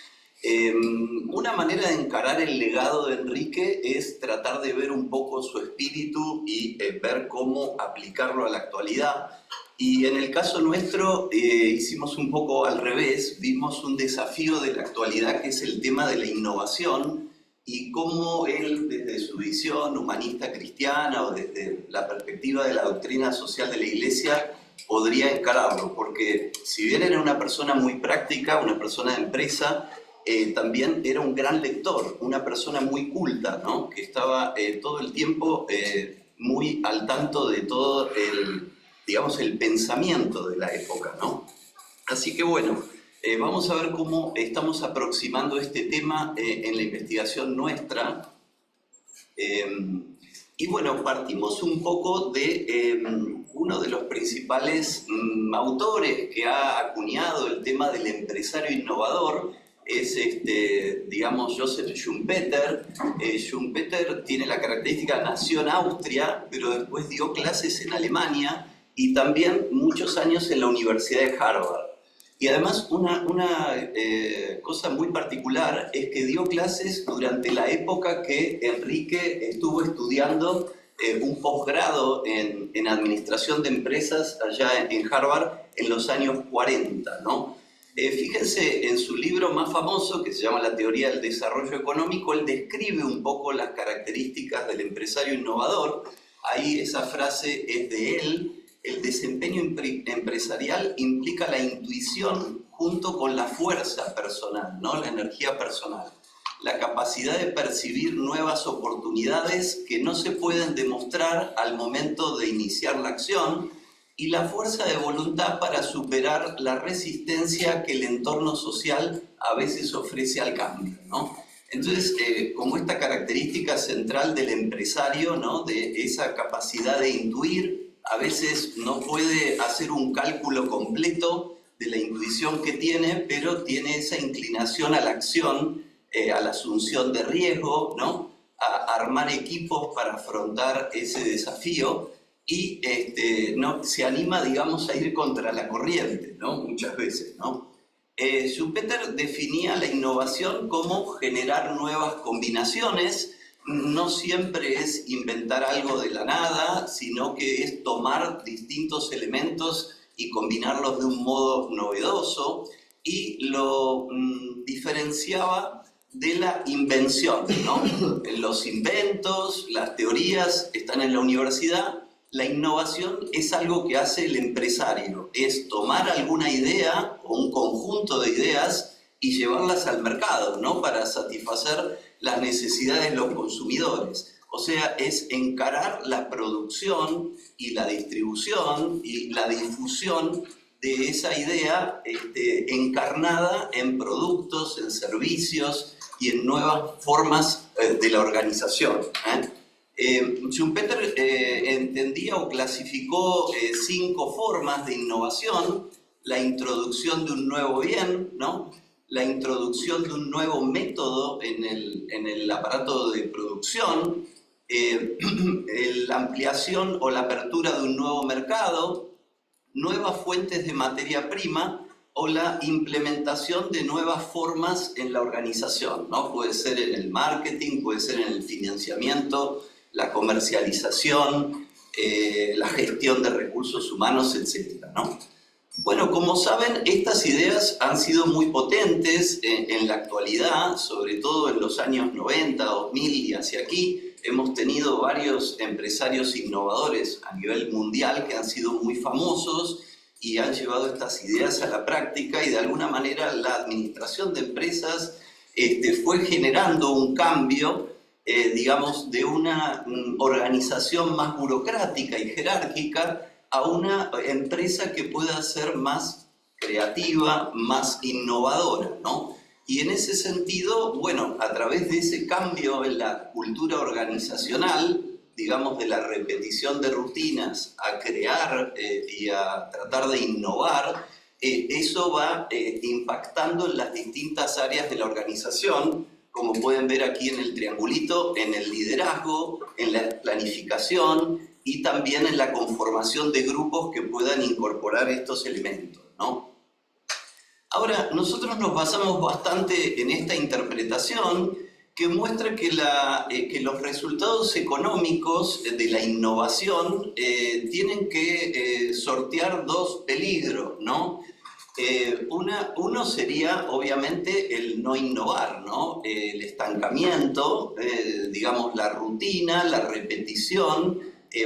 Una manera de encarar el legado de Enrique es tratar de ver un poco su espíritu y ver cómo aplicarlo a la actualidad. Y en el caso nuestro hicimos un poco al revés, vimos un desafío de la actualidad que es el tema de la innovación y cómo él desde su visión humanista cristiana o desde la perspectiva de la doctrina social de la Iglesia podría encararlo, porque si bien era una persona muy práctica, una persona de empresa, también era un gran lector, una persona muy culta, ¿no? Que estaba todo el tiempo muy al tanto de todo digamos, el pensamiento de la época, ¿no? Así que bueno, vamos a ver cómo estamos aproximando este tema en la investigación nuestra. Y bueno, partimos un poco de uno de los principales autores que ha acuñado el tema del empresario innovador, es digamos, Joseph Schumpeter. Schumpeter tiene la característica, nació en Austria, pero después dio clases en Alemania y también muchos años en la Universidad de Harvard. Y además una cosa muy particular es que dio clases durante la época que Enrique estuvo estudiando un posgrado en administración de empresas allá en Harvard en los años 40, ¿no? Fíjense, en su libro más famoso, que se llama La teoría del desarrollo económico, él describe un poco las características del empresario innovador. Ahí esa frase es de él. El desempeño empresarial implica la intuición junto con la fuerza personal, ¿no? La energía personal. La capacidad de percibir nuevas oportunidades que no se pueden demostrar al momento de iniciar la acción y la fuerza de voluntad para superar la resistencia que el entorno social a veces ofrece al cambio, ¿no? Entonces, como esta característica central del empresario, ¿no? De esa capacidad de intuir, a veces no puede hacer un cálculo completo de la intuición que tiene, pero tiene esa inclinación a la acción, a la asunción de riesgo, ¿no? A armar equipos para afrontar ese desafío y no, se anima, digamos, a ir contra la corriente, ¿no? Muchas veces, ¿no? Schumpeter definía la innovación como generar nuevas combinaciones. No siempre es inventar algo de la nada, sino que es tomar distintos elementos y combinarlos de un modo novedoso, y lo diferenciaba de la invención, ¿no? Los inventos, las teorías están en la universidad. La innovación es algo que hace el empresario, es tomar alguna idea o un conjunto de ideas y llevarlas al mercado, ¿no? Para satisfacer las necesidades de los consumidores. O sea, es encarar la producción y la distribución y la difusión de esa idea encarnada en productos, en servicios y en nuevas formas de la organización. Schumpeter entendía o clasificó 5 formas de innovación: la introducción de un nuevo bien, ¿no? La introducción de un nuevo método en el aparato de producción, la ampliación o la apertura de un nuevo mercado, nuevas fuentes de materia prima o la implementación de nuevas formas en la organización, ¿no? Puede ser en el marketing, puede ser en el financiamiento, la comercialización, la gestión de recursos humanos, etc., ¿no? Bueno, como saben, estas ideas han sido muy potentes en la actualidad, sobre todo en los años 90, 2000 y hacia aquí. Hemos tenido varios empresarios innovadores a nivel mundial que han sido muy famosos y han llevado estas ideas a la práctica, y de alguna manera la administración de empresas fue generando un cambio, digamos, de una organización más burocrática y jerárquica a una empresa que pueda ser más creativa, más innovadora, ¿no? Y en ese sentido, bueno, a través de ese cambio en la cultura organizacional, digamos, de la repetición de rutinas a crear y a tratar de innovar, eso va impactando en las distintas áreas de la organización, como pueden ver aquí en el triangulito, en el liderazgo, en la planificación y también en la conformación de grupos que puedan incorporar estos elementos, ¿no? Ahora, nosotros nos basamos bastante en esta interpretación que muestra que los resultados económicos de la innovación tienen que sortear 2 peligros, ¿no? Uno sería, obviamente, el no innovar, ¿no? El estancamiento, digamos, la rutina, la repetición,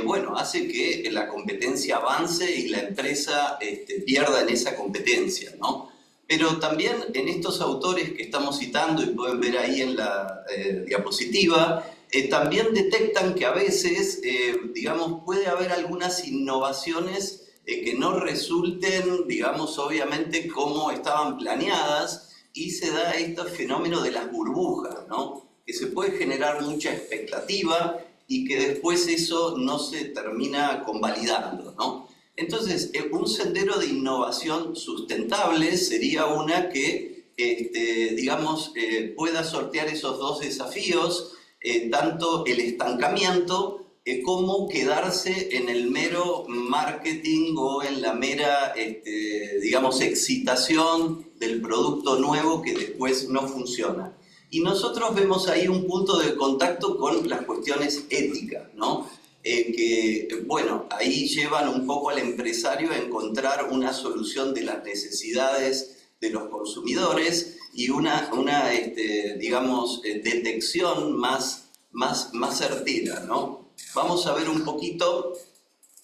bueno, hace que la competencia avance y la empresa pierda en esa competencia, ¿no? Pero también en estos autores que estamos citando, y pueden ver ahí en la diapositiva, también detectan que a veces, digamos, puede haber algunas innovaciones que no resulten, digamos, obviamente como estaban planeadas, y se da este fenómeno de las burbujas, ¿no? que se puede generar mucha expectativa y que después eso no se termina convalidando, ¿no? Entonces, un sendero de innovación sustentable sería una que, digamos, pueda sortear esos dos desafíos, tanto el estancamiento como quedarse en el mero marketing o en la mera, digamos, excitación del producto nuevo que después no funciona. Y nosotros vemos ahí un punto de contacto con las cuestiones éticas, ¿no? Que, bueno, ahí llevan un poco al empresario a encontrar una solución de las necesidades de los consumidores y una digamos, detección más certera, ¿no? Vamos a ver un poquito,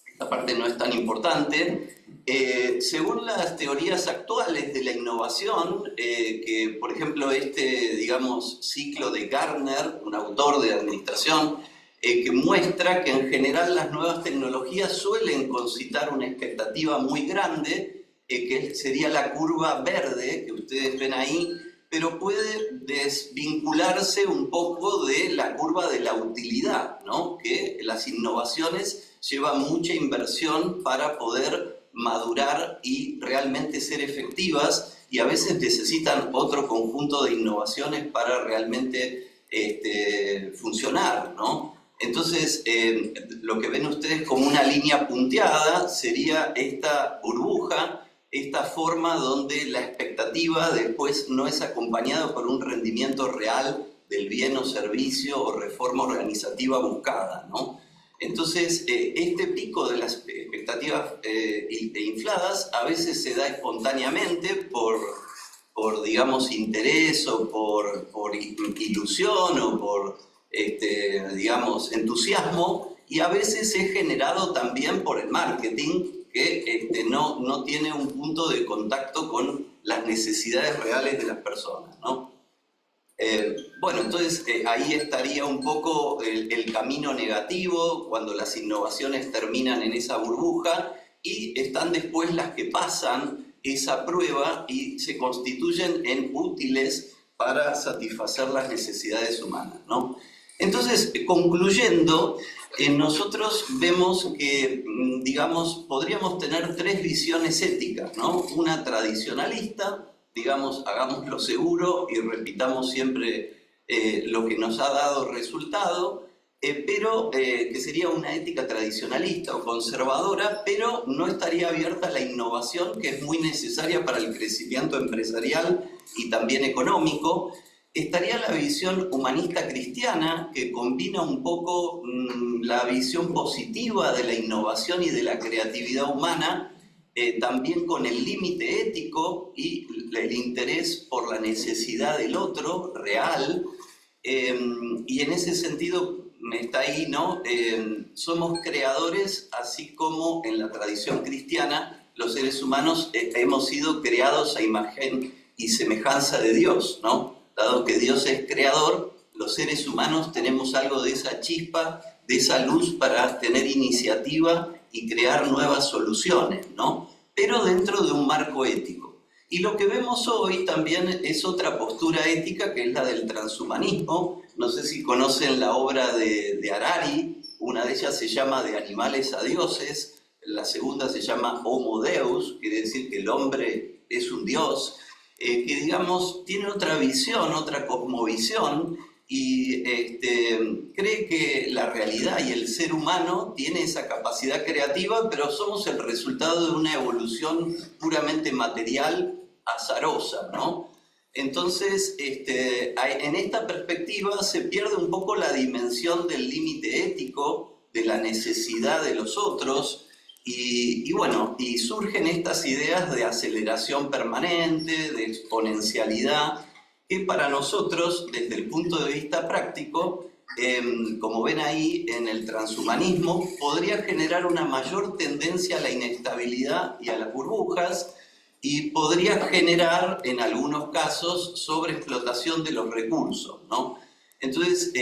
esta parte no es tan importante, según las teorías actuales de la innovación, que por ejemplo digamos, ciclo de Gartner, un autor de administración, que muestra que en general las nuevas tecnologías suelen concitar una expectativa muy grande, que sería la curva verde que ustedes ven ahí, pero puede desvincularse un poco de la curva de la utilidad, ¿no? Que las innovaciones llevan mucha inversión para poder madurar y realmente ser efectivas, y a veces necesitan otro conjunto de innovaciones para realmente funcionar, ¿no? Entonces, lo que ven ustedes como una línea punteada sería esta burbuja, esta forma donde la expectativa después no es acompañada por un rendimiento real del bien o servicio o reforma organizativa buscada, ¿no? Entonces, este pico de las expectativas infladas a veces se da espontáneamente por digamos, interés o por ilusión o por, digamos, entusiasmo, y a veces es generado también por el marketing, que no tiene un punto de contacto con las necesidades reales de las personas, ¿no? Bueno, entonces ahí estaría un poco el camino negativo, cuando las innovaciones terminan en esa burbuja y están después las que pasan esa prueba y se constituyen en útiles para satisfacer las necesidades humanas, ¿no? Entonces, concluyendo, nosotros vemos que, digamos, podríamos tener tres visiones éticas, ¿no? Una tradicionalista, digamos, hagámoslo seguro y repitamos siempre lo que nos ha dado resultado, pero que sería una ética tradicionalista o conservadora, pero no estaría abierta a la innovación, que es muy necesaria para el crecimiento empresarial y también económico. Estaría la visión humanista cristiana, que combina un poco la visión positiva de la innovación y de la creatividad humana, también con el límite ético y el interés por la necesidad del otro real, y en ese sentido está ahí, ¿no? Somos creadores, así como en la tradición cristiana los seres humanos hemos sido creados a imagen y semejanza de Dios, ¿no? Dado que Dios es creador, los seres humanos tenemos algo de esa chispa, de esa luz para tener iniciativa y crear nuevas soluciones, ¿no? Pero dentro de un marco ético. Y lo que vemos hoy también es otra postura ética, que es la del transhumanismo. No sé si conocen la obra de Harari, una de ellas se llama De animales a dioses, la segunda se llama Homo Deus, quiere decir que el hombre es un dios, que digamos tiene otra visión, otra cosmovisión, y cree que la realidad y el ser humano tiene esa capacidad creativa, pero somos el resultado de una evolución puramente material, azarosa, ¿no? Entonces, en esta perspectiva se pierde un poco la dimensión del límite ético, de la necesidad de los otros, y bueno, y surgen estas ideas de aceleración permanente, de exponencialidad, que para nosotros, desde el punto de vista práctico, como ven ahí en el transhumanismo, podría generar una mayor tendencia a la inestabilidad y a las burbujas, y podría generar, en algunos casos, sobreexplotación de los recursos, ¿no? Entonces,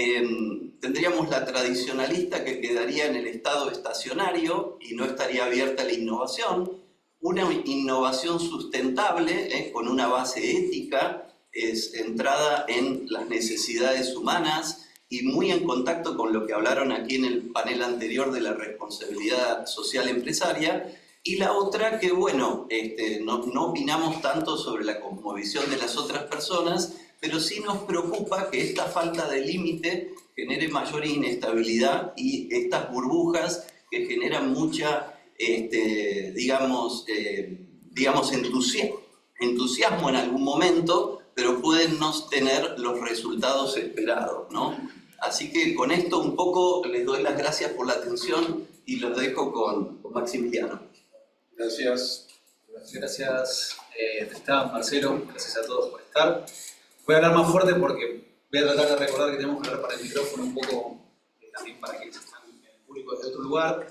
tendríamos la tradicionalista, que quedaría en el estado estacionario y no estaría abierta a la innovación, una innovación sustentable, con una base ética, es centrada en las necesidades humanas y muy en contacto con lo que hablaron aquí en el panel anterior de la responsabilidad social empresaria. Y la otra que, bueno, no opinamos tanto sobre la cosmovisión de las otras personas, pero sí nos preocupa que esta falta de límite genere mayor inestabilidad y estas burbujas que generan mucha, digamos, entusiasmo en algún momento, pero pueden no tener los resultados esperados, ¿no? Así que con esto un poco les doy las gracias por la atención y los dejo con Maximiliano. Gracias. Gracias, Tristán, Marcelo, gracias a todos por estar. Voy a hablar más fuerte porque voy a tratar de recordar que tenemos que hablar para el micrófono un poco, también para quienes están en el público desde otro lugar.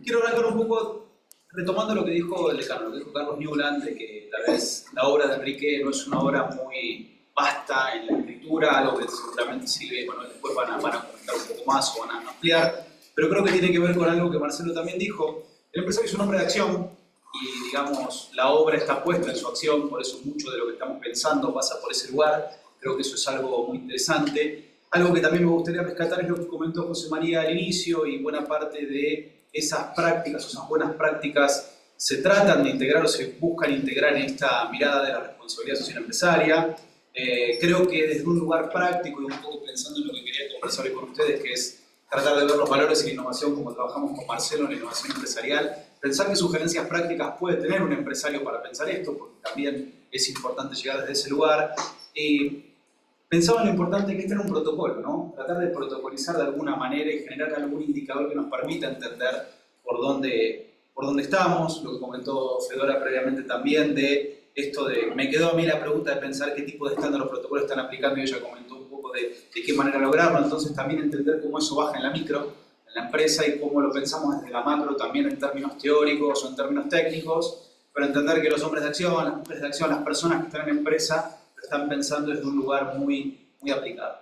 Quiero hablar un poco, retomando lo que dijo el decano, lo que dijo Carlos Newland, de que tal vez la obra de Enrique no es una obra muy vasta en la escritura, algo que seguramente sirve, bueno, después van a comentar un poco más o van a ampliar, pero creo que tiene que ver con algo que Marcelo también dijo. El empresario es un hombre de acción y, digamos, la obra está puesta en su acción, por eso mucho de lo que estamos pensando pasa por ese lugar. Creo que eso es algo muy interesante. Algo que también me gustaría rescatar es lo que comentó José María al inicio, y buena parte de esas prácticas, esas buenas prácticas, se tratan de integrar o se buscan integrar en esta mirada de la responsabilidad social empresaria. Creo que desde un lugar práctico y un poco pensando en lo que quería conversar hoy con ustedes, que es tratar de ver los valores y la innovación como trabajamos con Marcelo en la innovación empresarial, pensar qué sugerencias prácticas puede tener un empresario para pensar esto, porque también es importante llegar desde ese lugar. Pensaba en lo importante que es tener un protocolo, ¿no? Tratar de protocolizar de alguna manera y generar algún indicador que nos permita entender por dónde estamos, lo que comentó Fedora previamente también, de esto de, me quedó a mí la pregunta de pensar qué tipo de estándares o protocolos están aplicando, y ella comentó un poco de qué manera lograrlo. Entonces también entender cómo eso baja en la micro, en la empresa, y cómo lo pensamos desde la macro también en términos teóricos o en términos técnicos, pero entender que los hombres de acción, las mujeres de acción, las personas que están en empresa, lo están pensando desde un lugar muy aplicado.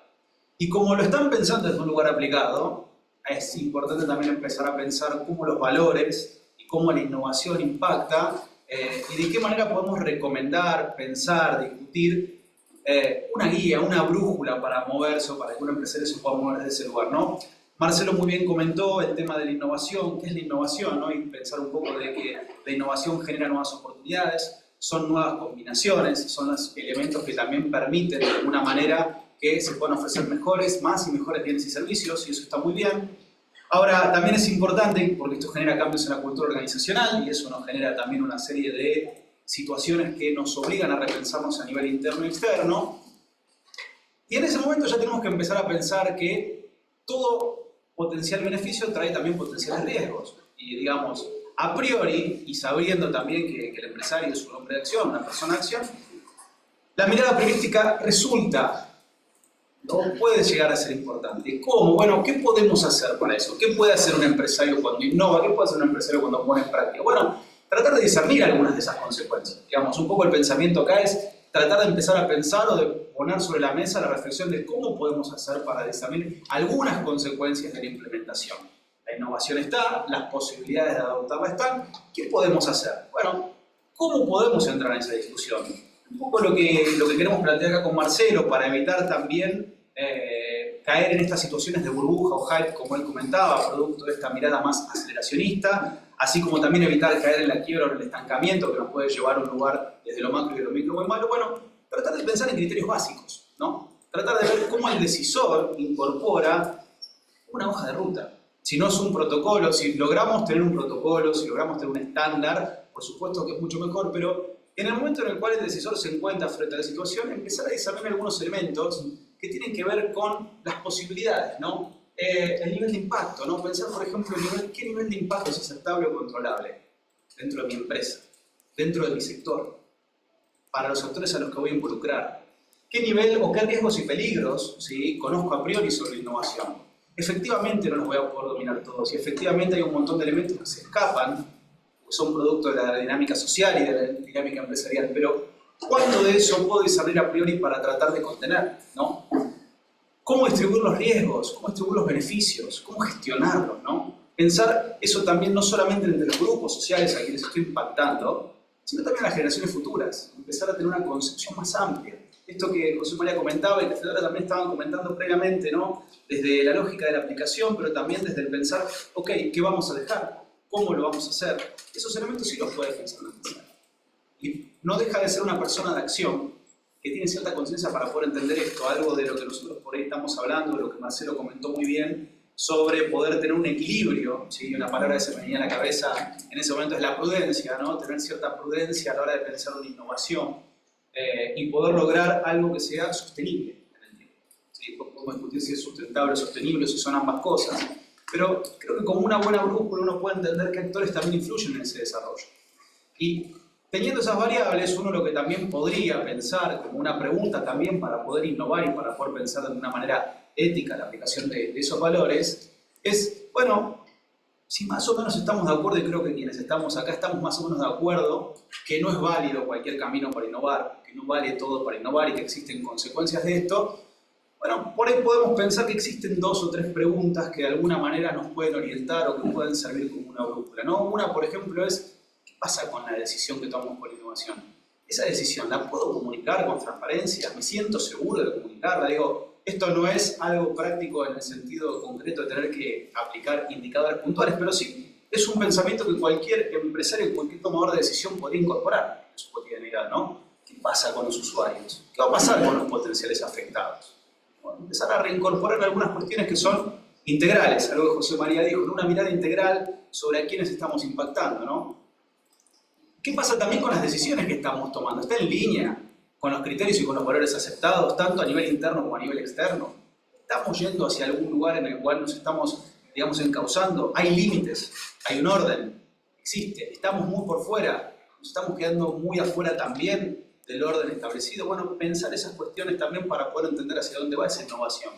Y como lo están pensando desde un lugar aplicado, es importante también empezar a pensar cómo los valores y cómo la innovación impacta, y de qué manera podemos recomendar, pensar, discutir una guía, una brújula para moverse o para que un empresario se pueda mover desde ese lugar, ¿no? Marcelo muy bien comentó el tema de la innovación, qué es la innovación, ¿no? Y pensar un poco de que la innovación genera nuevas oportunidades, son nuevas combinaciones, son los elementos que también permiten de alguna manera que se puedan ofrecer más y mejores bienes y servicios, y eso está muy bien. Ahora, también es importante, porque esto genera cambios en la cultura organizacional, y eso nos genera también una serie de situaciones que nos obligan a repensarnos a nivel interno y externo. Y en ese momento ya tenemos que empezar a pensar que todo potencial beneficio trae también potenciales riesgos. Y digamos, a priori, y sabiendo también que el empresario es un hombre de acción, una persona de acción, la mirada priorística resulta, no puede llegar a ser importante. ¿Cómo? Bueno, ¿qué podemos hacer para eso? ¿Qué puede hacer un empresario cuando innova? ¿Qué puede hacer un empresario cuando pone en práctica? Bueno, tratar de discernir algunas de esas consecuencias. Digamos, un poco el pensamiento acá es tratar de empezar a pensar o de poner sobre la mesa la reflexión de cómo podemos hacer para discernir algunas consecuencias de la implementación. La innovación está, las posibilidades de adoptarla están. ¿Qué podemos hacer? Bueno, ¿cómo podemos entrar en esa discusión? Un poco lo que queremos plantear acá con Marcelo, para evitar también caer en estas situaciones de burbuja o hype, como él comentaba, producto de esta mirada más aceleracionista, así como también evitar caer en la quiebra o en el estancamiento que nos puede llevar a un lugar desde lo macro y de lo micro muy malo. Bueno, tratar de pensar en criterios básicos, ¿no? Tratar de ver cómo el decisor incorpora una hoja de ruta. Si no es un protocolo, si logramos tener un protocolo, si logramos tener un estándar, por supuesto que es mucho mejor, pero en el momento en el cual el decisor se encuentra frente a la situación, empezar a discernir algunos elementos que tienen que ver con las posibilidades, ¿no? El nivel de impacto, ¿no? Pensar, por ejemplo, qué nivel de impacto es aceptable o controlable dentro de mi empresa, dentro de mi sector, para los actores a los que voy a involucrar. ¿Qué nivel o qué riesgos y peligros, ¿sí?, conozco a priori sobre la innovación? Efectivamente no los voy a poder dominar todos, y efectivamente hay un montón de elementos que se escapan, que son producto de la dinámica social y de la dinámica empresarial, pero ¿cuánto de eso puedo discernir a priori para tratar de contener, ¿no? ¿Cómo distribuir los riesgos? ¿Cómo distribuir los beneficios? ¿Cómo gestionarlos, no? Pensar eso también no solamente entre los grupos sociales a quienes estoy impactando, sino también a las generaciones futuras. Empezar a tener una concepción más amplia. esto que José María comentaba y que Fedora también estaban comentando previamente, ¿no? Desde la lógica de la aplicación, pero también desde el pensar, ok, ¿qué vamos a dejar? ¿Cómo lo vamos a hacer? Esos elementos sí los puede pensar un empresario. Y no deja de ser una persona de acción que tiene cierta conciencia para poder entender esto, algo de lo que nosotros por ahí estamos hablando, de lo que Marcelo comentó muy bien, sobre poder tener un equilibrio, ¿sí? Una palabra que se me venía a la cabeza en ese momento es la prudencia, ¿no? Tener cierta prudencia a la hora de pensar una innovación y poder lograr algo que sea sostenible en el tiempo. ¿Sí? Podemos discutir si es sustentable o sostenible, si son ambas cosas, pero creo que como una buena brújula uno puede entender qué actores también influyen en ese desarrollo. Y teniendo esas variables, uno lo que también podría pensar como una pregunta también para poder innovar y para poder pensar de una manera ética la aplicación de esos valores, es, bueno, si más o menos estamos de acuerdo, y creo que quienes estamos acá estamos más o menos de acuerdo, que no es válido cualquier camino para innovar, que no vale todo para innovar y que existen consecuencias de esto, bueno, por ahí podemos pensar que existen 2 o 3 preguntas que de alguna manera nos pueden orientar o que pueden servir como una brújula, ¿no? Una, por ejemplo, es, ¿qué pasa con la decisión que tomamos por innovación? ¿Esa decisión la puedo comunicar con transparencia? ¿Me siento seguro de comunicarla? Digo, esto no es algo práctico en el sentido concreto de tener que aplicar indicadores puntuales, pero sí es un pensamiento que cualquier empresario, cualquier tomador de decisión podría incorporar en su cotidianidad, ¿no? ¿Qué pasa con los usuarios? ¿Qué va a pasar con los potenciales afectados? Bueno, empezar a reincorporar algunas cuestiones que son integrales, algo que José María dijo, una mirada integral sobre a quiénes estamos impactando, ¿no? ¿Qué pasa también con las decisiones que estamos tomando? ¿Está en línea con los criterios y con los valores aceptados, tanto a nivel interno como a nivel externo? ¿Estamos yendo hacia algún lugar en el cual nos estamos, digamos, encauzando? ¿Hay límites? ¿Hay un orden? ¿Existe? ¿Estamos muy por fuera? ¿Nos estamos quedando muy afuera también del orden establecido? Bueno, pensar esas cuestiones también para poder entender hacia dónde va esa innovación.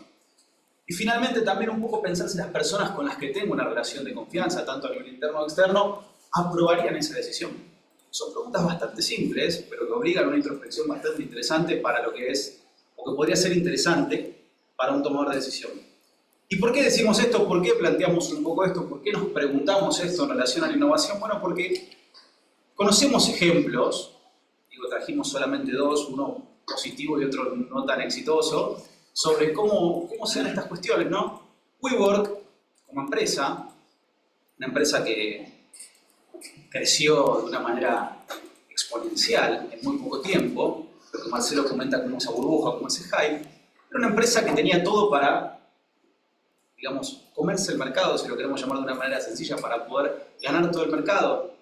Y finalmente también un poco pensar si las personas con las que tengo una relación de confianza, tanto a nivel interno o externo, aprobarían esa decisión. Son preguntas bastante simples, pero que obligan a una introspección bastante interesante para lo que es, o que podría ser interesante para un tomador de decisión. ¿Y por qué decimos esto? ¿Por qué planteamos un poco esto? ¿Por qué nos preguntamos esto en relación a la innovación? Bueno, porque conocemos ejemplos, digo, trajimos solamente 2, uno positivo y otro no tan exitoso, sobre cómo se dan estas cuestiones, ¿no? WeWork, como empresa, una empresa que creció de una manera exponencial en muy poco tiempo, lo que Marcelo comenta como esa burbuja, como ese hype, era una empresa que tenía todo para, digamos, comerse el mercado, si lo queremos llamar de una manera sencilla, para poder ganar todo el mercado.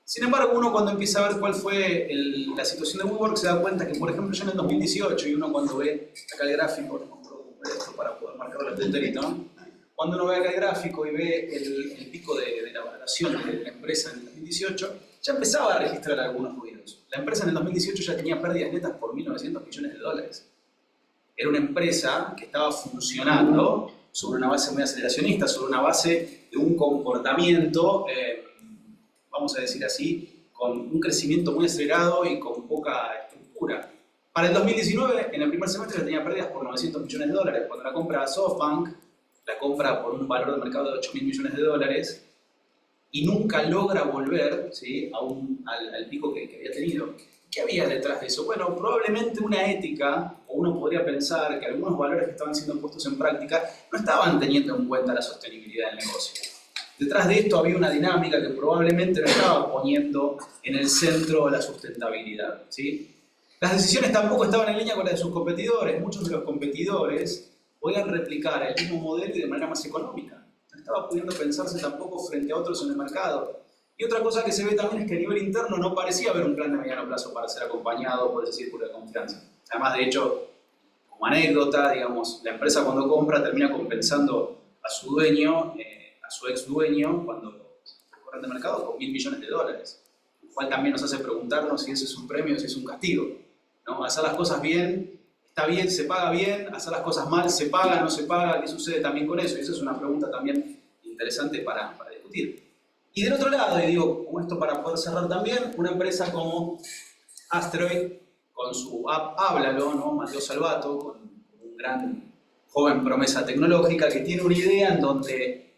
Sin embargo, uno cuando empieza a ver cuál fue la situación de WeWork se da cuenta que, por ejemplo, ya en el 2018, y uno cuando ve acá el gráfico, esto para poder marcarlo en el punterito, ¿no? Cuando uno ve acá el gráfico y ve el pico de la valoración de la empresa en el 2018, ya empezaba a registrar algunos ruidos. La empresa en el 2018 ya tenía pérdidas netas por 1.900 millones de dólares. Era una empresa que estaba funcionando sobre una base muy aceleracionista, sobre una base de un comportamiento, vamos a decir así, con un crecimiento muy acelerado y con poca estructura. Para el 2019, en el primer semestre, ya tenía pérdidas por 900 millones de dólares. Cuando la compra SoftBank, la compra por un valor de mercado de 8.000 millones de dólares y nunca logra volver, ¿sí?, al pico que había tenido. ¿Qué había detrás de eso? Bueno, probablemente una ética, o uno podría pensar que algunos valores que estaban siendo puestos en práctica no estaban teniendo en cuenta la sostenibilidad del negocio. Detrás de esto había una dinámica que probablemente no estaba poniendo en el centro la sustentabilidad, ¿sí? Las decisiones tampoco estaban en línea con las de sus competidores. Muchos de los competidores podían replicar el mismo modelo y de manera más económica. No estaba pudiendo pensarse tampoco frente a otros en el mercado. Y otra cosa que se ve también es que a nivel interno no parecía haber un plan de mediano plazo para ser acompañado por ese círculo de confianza. Además, de hecho, como anécdota, digamos, la empresa cuando compra termina compensando a su dueño, a su ex dueño, cuando corren de mercado con 1.000 millones de dólares. Lo cual también nos hace preguntarnos si eso es un premio o si es un castigo, ¿no? Hacer las cosas bien, está bien, se paga bien, hacer las cosas mal, se paga, no se paga, ¿qué sucede también con eso? Y esa es una pregunta también interesante para discutir. Y del otro lado, y digo, como esto para poder cerrar también, una empresa como Asteroid, con su app Háblalo, ¿no? Mateo Salvato, con un gran joven promesa tecnológica que tiene una idea en donde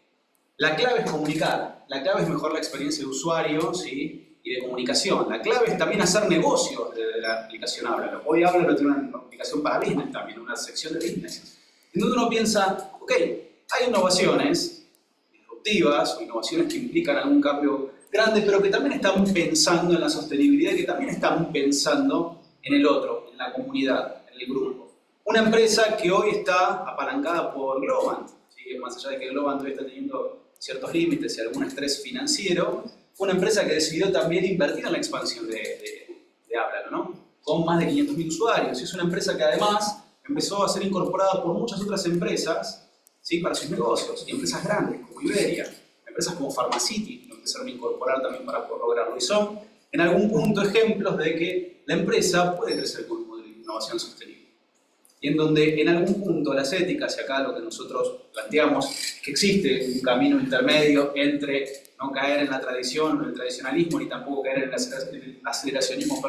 la clave es comunicar, la clave es mejorar la experiencia de usuario, ¿sí? y de comunicación. La clave es también hacer negocios de la aplicación Háblalo. Hoy Háblalo tiene una aplicación para business también, una sección de business. En donde uno piensa, ok, hay innovaciones disruptivas o innovaciones que implican algún cambio grande, pero que también están pensando en la sostenibilidad y que también están pensando en el otro, en la comunidad, en el grupo. Una empresa que hoy está apalancada por Globant, ¿sí? Más allá de que Globant hoy está teniendo ciertos límites y algún estrés financiero, fue una empresa que decidió también invertir en la expansión de Háblalo, ¿no? Con más de 500.000 usuarios. Y es una empresa que además empezó a ser incorporada por muchas otras empresas, ¿sí? Para sus negocios, y empresas grandes como Iberia, empresas como Pharmacity lo empezaron a incorporar también para poder lograrlo. Y son, en algún punto, ejemplos de que la empresa puede crecer con un modelo de innovación sostenible. Y en donde, en algún punto, las éticas, y acá lo que nosotros planteamos, que existe un camino intermedio entre no caer en la tradición o en el tradicionalismo, ni tampoco caer en el aceleracionismo,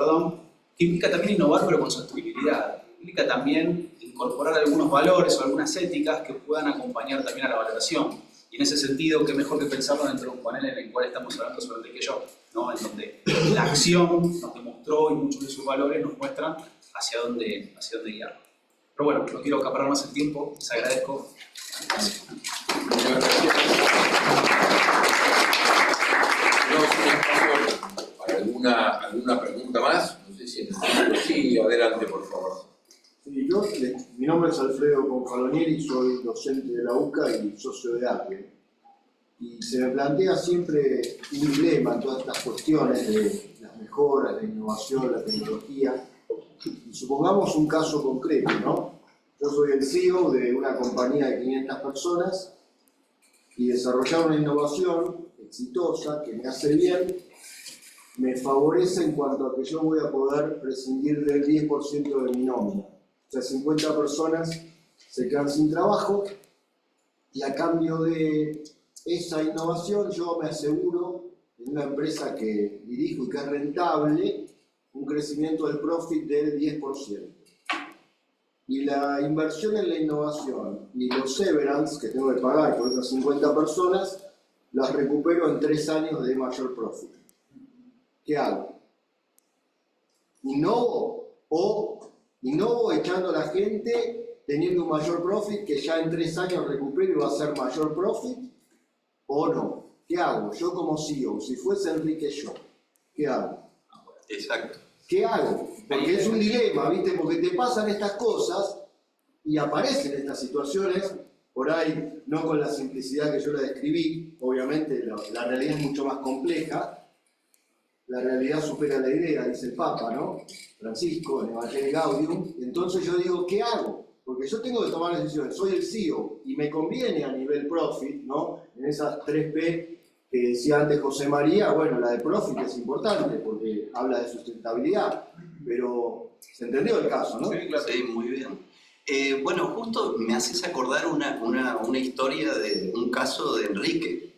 que implica también innovar pero con sostenibilidad. Implica también incorporar algunos valores o algunas éticas que puedan acompañar también a la valoración. Y en ese sentido, qué mejor que pensarlo dentro de un panel en el cual estamos hablando sobre Enrique y yo, ¿no? En donde la acción nos demostró y muchos de sus valores nos muestran hacia dónde guiar. Pero bueno, no quiero acaparar más el tiempo, les agradezco. Muchas gracias. ¿Para alguna pregunta más? No sé si en el tiempo. Sí, adelante, por favor. Sí, mi nombre es Alfredo Confalonieri, soy docente de la UCA y socio de ACRE. Y se me plantea siempre un dilema en todas estas cuestiones de las mejoras, la innovación, la tecnología. Y supongamos un caso concreto, ¿no? Yo soy el CEO de una compañía de 500 personas y desarrollar una innovación exitosa que me hace bien, me favorece en cuanto a que yo voy a poder prescindir del 10% de mi nómina. O sea, 50 personas se quedan sin trabajo y a cambio de esa innovación yo me aseguro en una empresa que dirijo y que es rentable un crecimiento del profit del 10%. Y la inversión en la innovación y los severance que tengo que pagar por esas 50 personas las recupero en 3 años de mayor profit. ¿Qué hago? ¿Innovo? ¿O innovo echando a la gente teniendo un mayor profit que ya en 3 años recupero y va a ser mayor profit? ¿O no? ¿Qué hago? Yo como CEO, si fuese Enrique yo, ¿qué hago? Exacto. ¿Qué hago? Porque es un dilema, ¿viste? Porque te pasan estas cosas y aparecen estas situaciones, por ahí no con la simplicidad que yo la describí, obviamente la realidad es mucho más compleja, la realidad supera la idea, dice el Papa, ¿no? Francisco, en Evangelii Gaudium. Entonces yo digo, ¿qué hago? Porque yo tengo que tomar decisiones, soy el CEO y me conviene a nivel profit, ¿no? En esas 3P que decía antes José María, bueno, la de profit es importante porque habla de sustentabilidad, pero se entendió el caso, ¿no? Sí, claro. Sí, muy bien. Bueno, justo me haces acordar una historia de un caso de Enrique,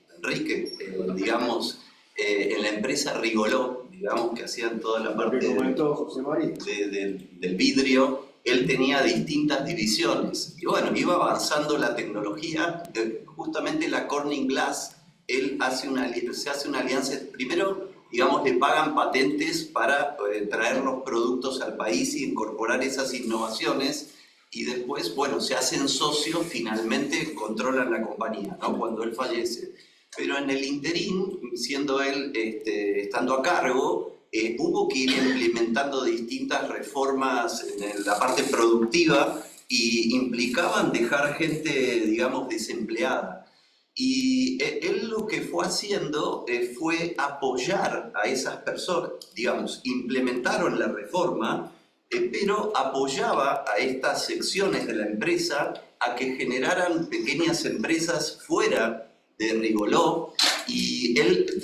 digamos, en la empresa Rigoló, digamos, que hacían toda la parte del vidrio. Él tenía distintas divisiones y bueno, iba avanzando la tecnología. Justamente la Corning Glass, él se hace una alianza. Primero, digamos, le pagan patentes para traer los productos al país y incorporar esas innovaciones, y después, bueno, se hacen socios, finalmente controlan la compañía, ¿no? Cuando él fallece. Pero en el interín, siendo él, estando a cargo, hubo que ir implementando distintas reformas en la parte productiva y implicaban dejar gente, digamos, desempleada. Y él lo que fue haciendo fue apoyar a esas personas, digamos, implementaron la reforma, pero apoyaba a estas secciones de la empresa a que generaran pequeñas empresas fuera de Rigoló, y él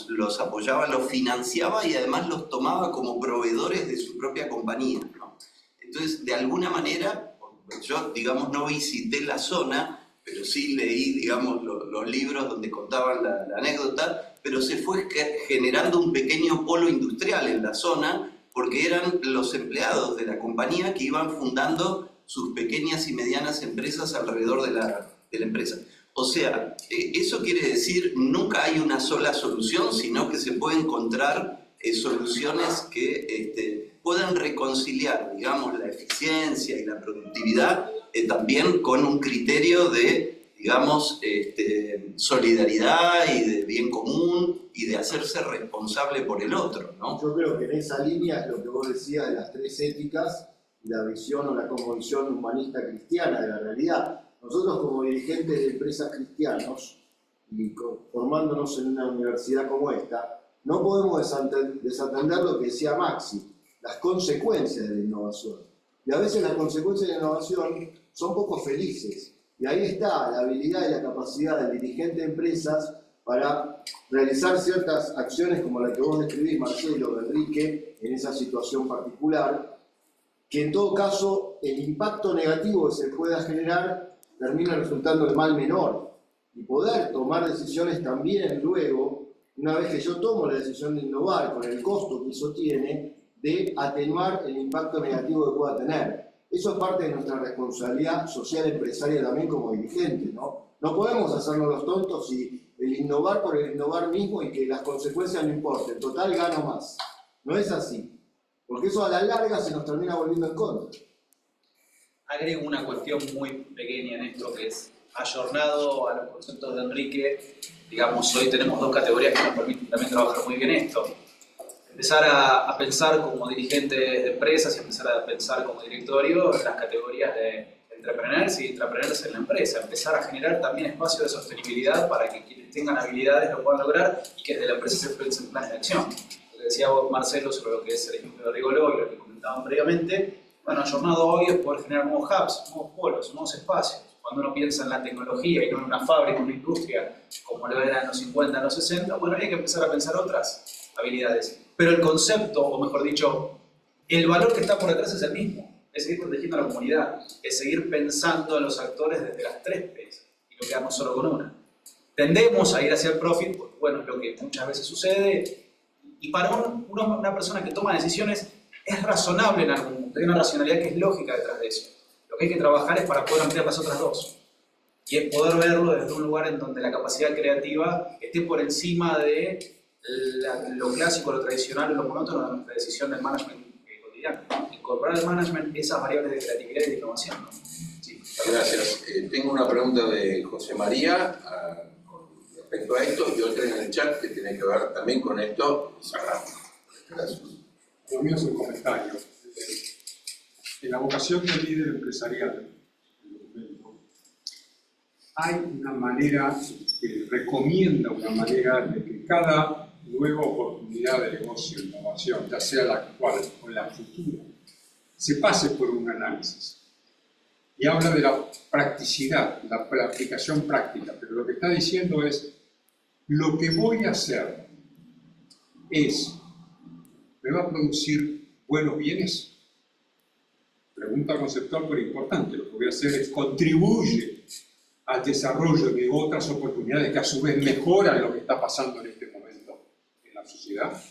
los apoyaba, los financiaba y además los tomaba como proveedores de su propia compañía, ¿no? Entonces, de alguna manera, yo, digamos, no visité la zona, pero sí leí, digamos, los libros donde contaban la anécdota, pero se fue generando un pequeño polo industrial en la zona, porque eran los empleados de la compañía que iban fundando sus pequeñas y medianas empresas alrededor de la empresa. O sea, eso quiere decir nunca hay una sola solución, sino que se puede encontrar soluciones que puedan reconciliar, digamos, la eficiencia y la productividad también con un criterio de, digamos, solidaridad y de bien común y de hacerse responsable por el otro, ¿no? Yo creo que en esa línea es lo que vos decías de las 3 éticas y la visión o la cosmovisión humanista cristiana de la realidad. Nosotros como dirigentes de empresas cristianos y formándonos en una universidad como esta, no podemos desatender lo que decía Maxi, las consecuencias de la innovación. Y a veces las consecuencias de la innovación son poco felices. Y ahí está la habilidad y la capacidad del dirigente de empresas para realizar ciertas acciones como la que vos describís, Marcelo, Enrique, en esa situación particular, que en todo caso el impacto negativo que se pueda generar termina resultando el mal menor. Y poder tomar decisiones también luego, una vez que yo tomo la decisión de innovar con el costo que eso tiene, de atenuar el impacto negativo que pueda tener. Eso es parte de nuestra responsabilidad social empresaria también como dirigentes, ¿no? No podemos hacernos los tontos y el innovar por el innovar mismo y que las consecuencias no importen. Total, gano más. No es así. Porque eso a la larga se nos termina volviendo en contra. Agrego una cuestión muy pequeña en esto, que es ayornado a los conceptos de Enrique. Digamos, hoy tenemos 2 categorías que nos permiten también trabajar muy bien esto. Empezar a pensar como dirigentes de empresas y empezar a pensar como directorio en las categorías de entrepreneurs y intrapreneurs en la empresa. Empezar a generar también espacios de sostenibilidad para que quienes tengan habilidades lo puedan lograr y que desde la empresa se piensen planes de acción. Lo que decía vos, Marcelo, sobre lo que es el ejemplo de Rigoló y lo que comentaban previamente, bueno, ayornado hoy es poder generar nuevos hubs, nuevos polos, nuevos espacios. Cuando uno piensa en la tecnología y no en una fábrica, en una industria como lo era en los 50, en los 60, bueno, hay que empezar a pensar otras habilidades. Pero el concepto, o mejor dicho, el valor que está por detrás es el mismo. Es seguir protegiendo a la comunidad, es seguir pensando en los actores desde las 3 P's y no quedarnos solo con una. Tendemos a ir hacia el profit, porque bueno, es lo que muchas veces sucede, y para una persona que toma decisiones es razonable en algún punto, hay una racionalidad que es lógica detrás de eso. Lo que hay que trabajar es para poder ampliar las otras 2. Y es poder verlo desde un lugar en donde la capacidad creativa esté por encima de lo clásico, lo tradicional, lo monótono de nuestra decisión del management cotidiano. Incorporar al management esas variables de creatividad y de innovación, ¿no? Sí. Gracias. Tengo una pregunta de José María con respecto a esto y otra en el chat que tiene que ver también con esto. Gracias. Lo mío es un comentario. En la vocación del líder empresarial, hay una manera que recomienda una manera de que cada nueva oportunidad de negocio, innovación, ya sea la actual o la futura, se pase por un análisis. Y habla de la practicidad, la aplicación práctica, pero lo que está diciendo es, lo que voy a hacer ¿me va a producir buenos bienes? Pregunta conceptual pero importante. Lo que voy a hacer es contribuye al desarrollo de otras oportunidades que a su vez mejoran lo que está pasando en este momento en la sociedad.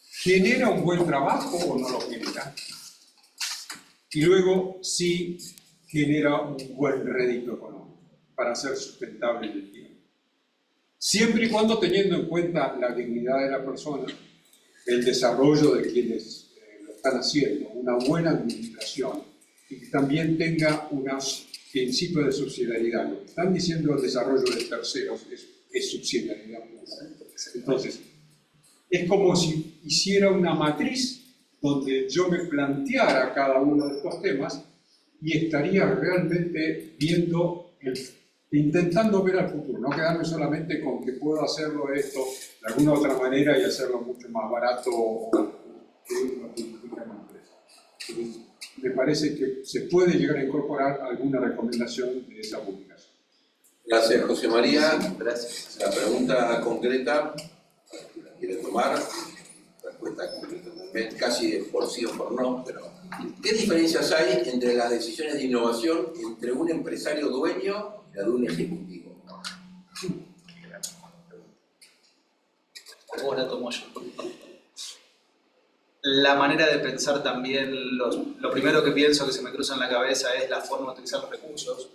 ¿Genera un buen trabajo o no lo genera? Y luego, si genera un buen rédito económico para ser sustentable en el tiempo. Siempre y cuando teniendo en cuenta la dignidad de la persona, el desarrollo de quienes lo están haciendo, una buena administración y que también tenga unos principios de subsidiariedad. Lo que están diciendo el desarrollo de terceros es subsidiariedad pura. Entonces, es como si hiciera una matriz donde yo me planteara cada uno de estos temas y estaría realmente intentando ver al futuro, no quedarme solamente con que puedo hacerlo esto de alguna otra manera y hacerlo mucho más barato que una política de empresa. Me parece que se puede llegar a incorporar alguna recomendación de esa publicación. Gracias, José María. Gracias. La pregunta concreta, la quiere tomar, respuesta concreta también, casi por sí o por no, pero ¿qué diferencias hay entre las decisiones de innovación entre un empresario dueño y la de un ejecutivo? Ahora tomo yo. La manera de pensar también, lo primero que pienso que se me cruza en la cabeza es la forma de utilizar los recursos.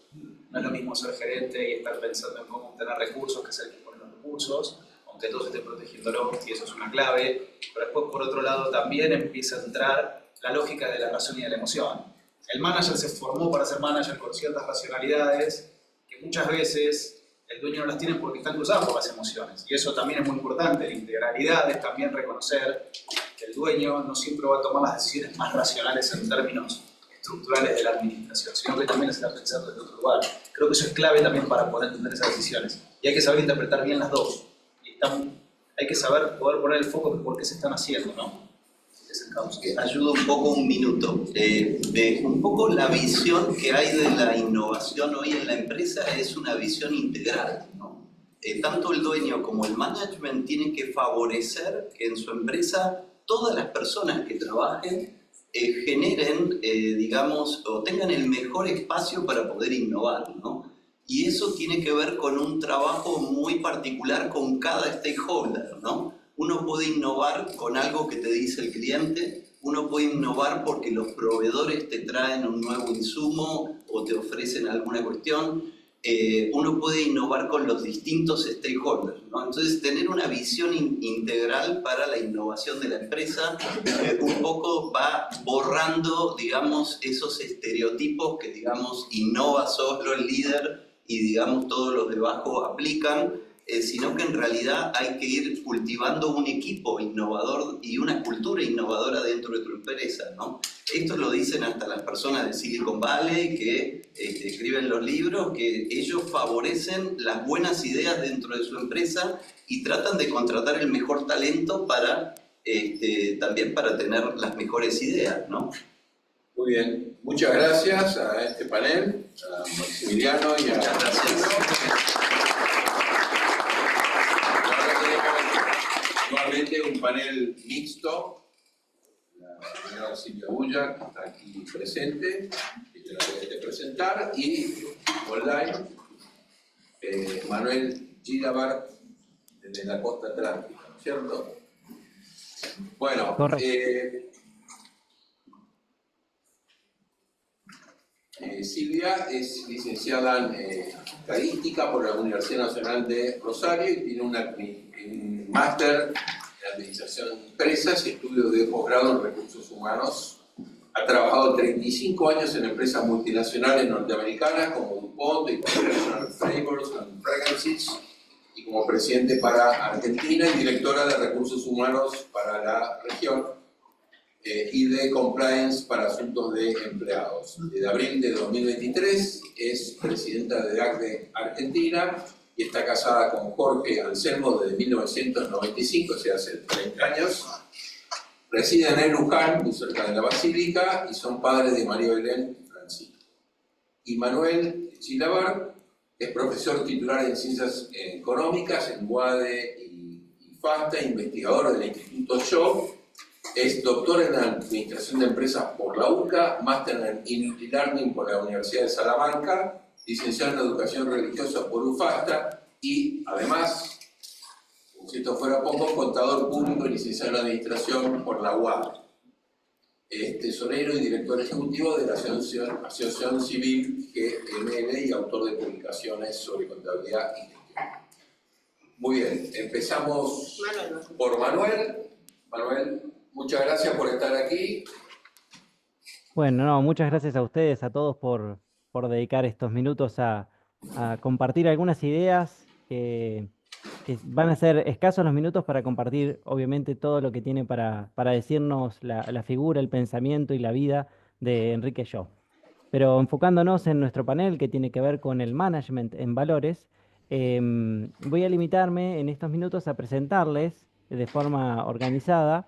No es lo mismo ser gerente y estar pensando en cómo obtener recursos que ser el que pone los recursos, aunque todos estén protegiéndolo, y eso es una clave. Pero después, por otro lado, también empieza a entrar la lógica de la razón y de la emoción. El manager se formó para ser manager con ciertas racionalidades que muchas veces el dueño no las tiene porque están cruzadas por las emociones. Y eso también es muy importante. La integralidad es también reconocer que el dueño no siempre va a tomar las decisiones más racionales en términos estructurales de la administración, sino que también está pensando desde otro lugar. Creo que eso es clave también para poder entender esas decisiones. Y hay que saber interpretar bien las dos. Y hay que saber poder poner el foco en por qué se están haciendo, ¿no? Es el caos. Ayuda un poco un minuto. De un poco la visión que hay de la innovación hoy en la empresa es una visión integral, ¿no? Tanto el dueño como el management tienen que favorecer que en su empresa todas las personas que trabajen generen, digamos, o tengan el mejor espacio para poder innovar, ¿no? Y eso tiene que ver con un trabajo muy particular con cada stakeholder, ¿no? Uno puede innovar con algo que te dice el cliente, uno puede innovar porque los proveedores te traen un nuevo insumo o te ofrecen alguna cuestión, uno puede innovar con los distintos stakeholders, ¿no? Entonces, tener una visión integral para la innovación de la empresa un poco va borrando, digamos, esos estereotipos que, digamos, innova solo el líder y, digamos, todos los de abajo aplican, sino que en realidad hay que ir cultivando un equipo innovador y una cultura innovadora dentro de tu empresa, ¿no? Esto lo dicen hasta las personas de Silicon Valley que escriben los libros, que ellos favorecen las buenas ideas dentro de su empresa y tratan de contratar el mejor talento para, también para tener las mejores ideas, ¿no? Muy bien, muchas gracias a este panel, a Maximiliano y a... Muchas gracias. Nuevamente un panel mixto, la señora Silvia Bulla, que está aquí presente, que te la voy a presentar, y online, Manuel Gilabar, desde la costa atlántica, ¿no es cierto? Bueno, Silvia es licenciada en Estadística por la Universidad Nacional de Rosario y tiene un máster en Administración de Empresas y estudios de posgrado en Recursos Humanos. Ha trabajado 35 años en empresas multinacionales norteamericanas como DuPont, International Flavors and Fragrances, y como presidente para Argentina y directora de Recursos Humanos para la región y de Compliance para Asuntos de Empleados. Desde abril de 2023 es presidenta de ACDE Argentina y está casada con Jorge Anselmo desde 1995, o sea, hace 30 años. Residen en Luján, muy cerca de la Basílica, y son padres de María Belén y Francisco. Y Manuel Gilabar es profesor titular en Ciencias Económicas en UADE y FASTA, investigador del Instituto Shaw. Es doctor en Administración de Empresas por la UCA, máster en e-learning por la Universidad de Salamanca, licenciado en Educación Religiosa por UFASTA y, además, como si esto fuera poco, contador público y licenciado en Administración por la UAD. Es tesorero y director ejecutivo de la Asociación Civil GML y autor de publicaciones sobre contabilidad y gestión. Muy bien, empezamos por Manuel. Manuel, muchas gracias por estar aquí. Bueno, no, muchas gracias a ustedes, a todos por dedicar estos minutos a compartir algunas ideas que van a ser escasos los minutos para compartir, obviamente, todo lo que tiene para decirnos la figura, el pensamiento y la vida de Enrique Shaw. Pero enfocándonos en nuestro panel que tiene que ver con el management en valores, voy a limitarme en estos minutos a presentarles de forma organizada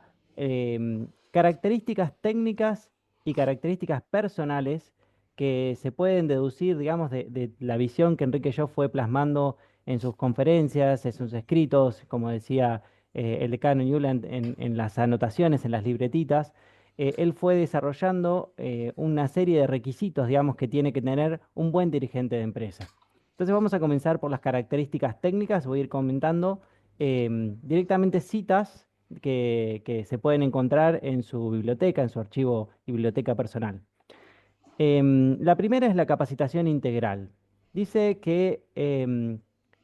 características técnicas y características personales que se pueden deducir, digamos, de la visión que Enrique Shaw fue plasmando en sus conferencias, en sus escritos, como decía el decano Newland en las anotaciones, en las libretitas. Él fue desarrollando una serie de requisitos, digamos, que tiene que tener un buen dirigente de empresa. Entonces vamos a comenzar por las características técnicas, voy a ir comentando directamente citas que se pueden encontrar en su biblioteca, en su archivo y biblioteca personal. La primera es la capacitación integral. Dice que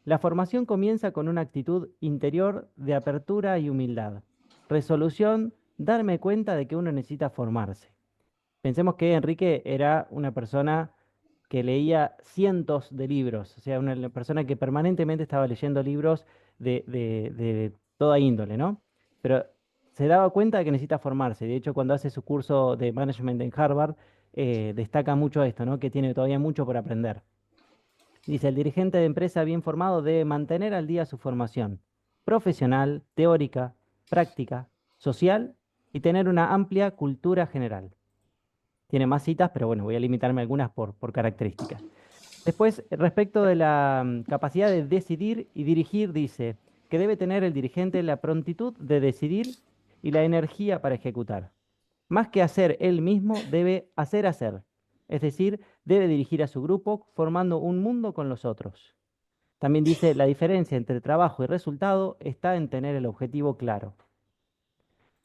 la formación comienza con una actitud interior de apertura y humildad. Resolución, darme cuenta de que uno necesita formarse. Pensemos que Enrique era una persona que leía cientos de libros, o sea, una persona que permanentemente estaba leyendo libros de toda índole, ¿no? Pero se daba cuenta de que necesita formarse. De hecho, cuando hace su curso de management en Harvard, destaca mucho esto, ¿no? Que tiene todavía mucho por aprender. Dice, el dirigente de empresa bien formado debe mantener al día su formación profesional, teórica, práctica, social y tener una amplia cultura general. Tiene más citas, pero bueno, voy a limitarme a algunas por características. Después, respecto de la capacidad de decidir y dirigir, dice que debe tener el dirigente la prontitud de decidir y la energía para ejecutar. Más que hacer él mismo, debe hacer. Es decir, debe dirigir a su grupo formando un mundo con los otros. También dice, la diferencia entre trabajo y resultado está en tener el objetivo claro.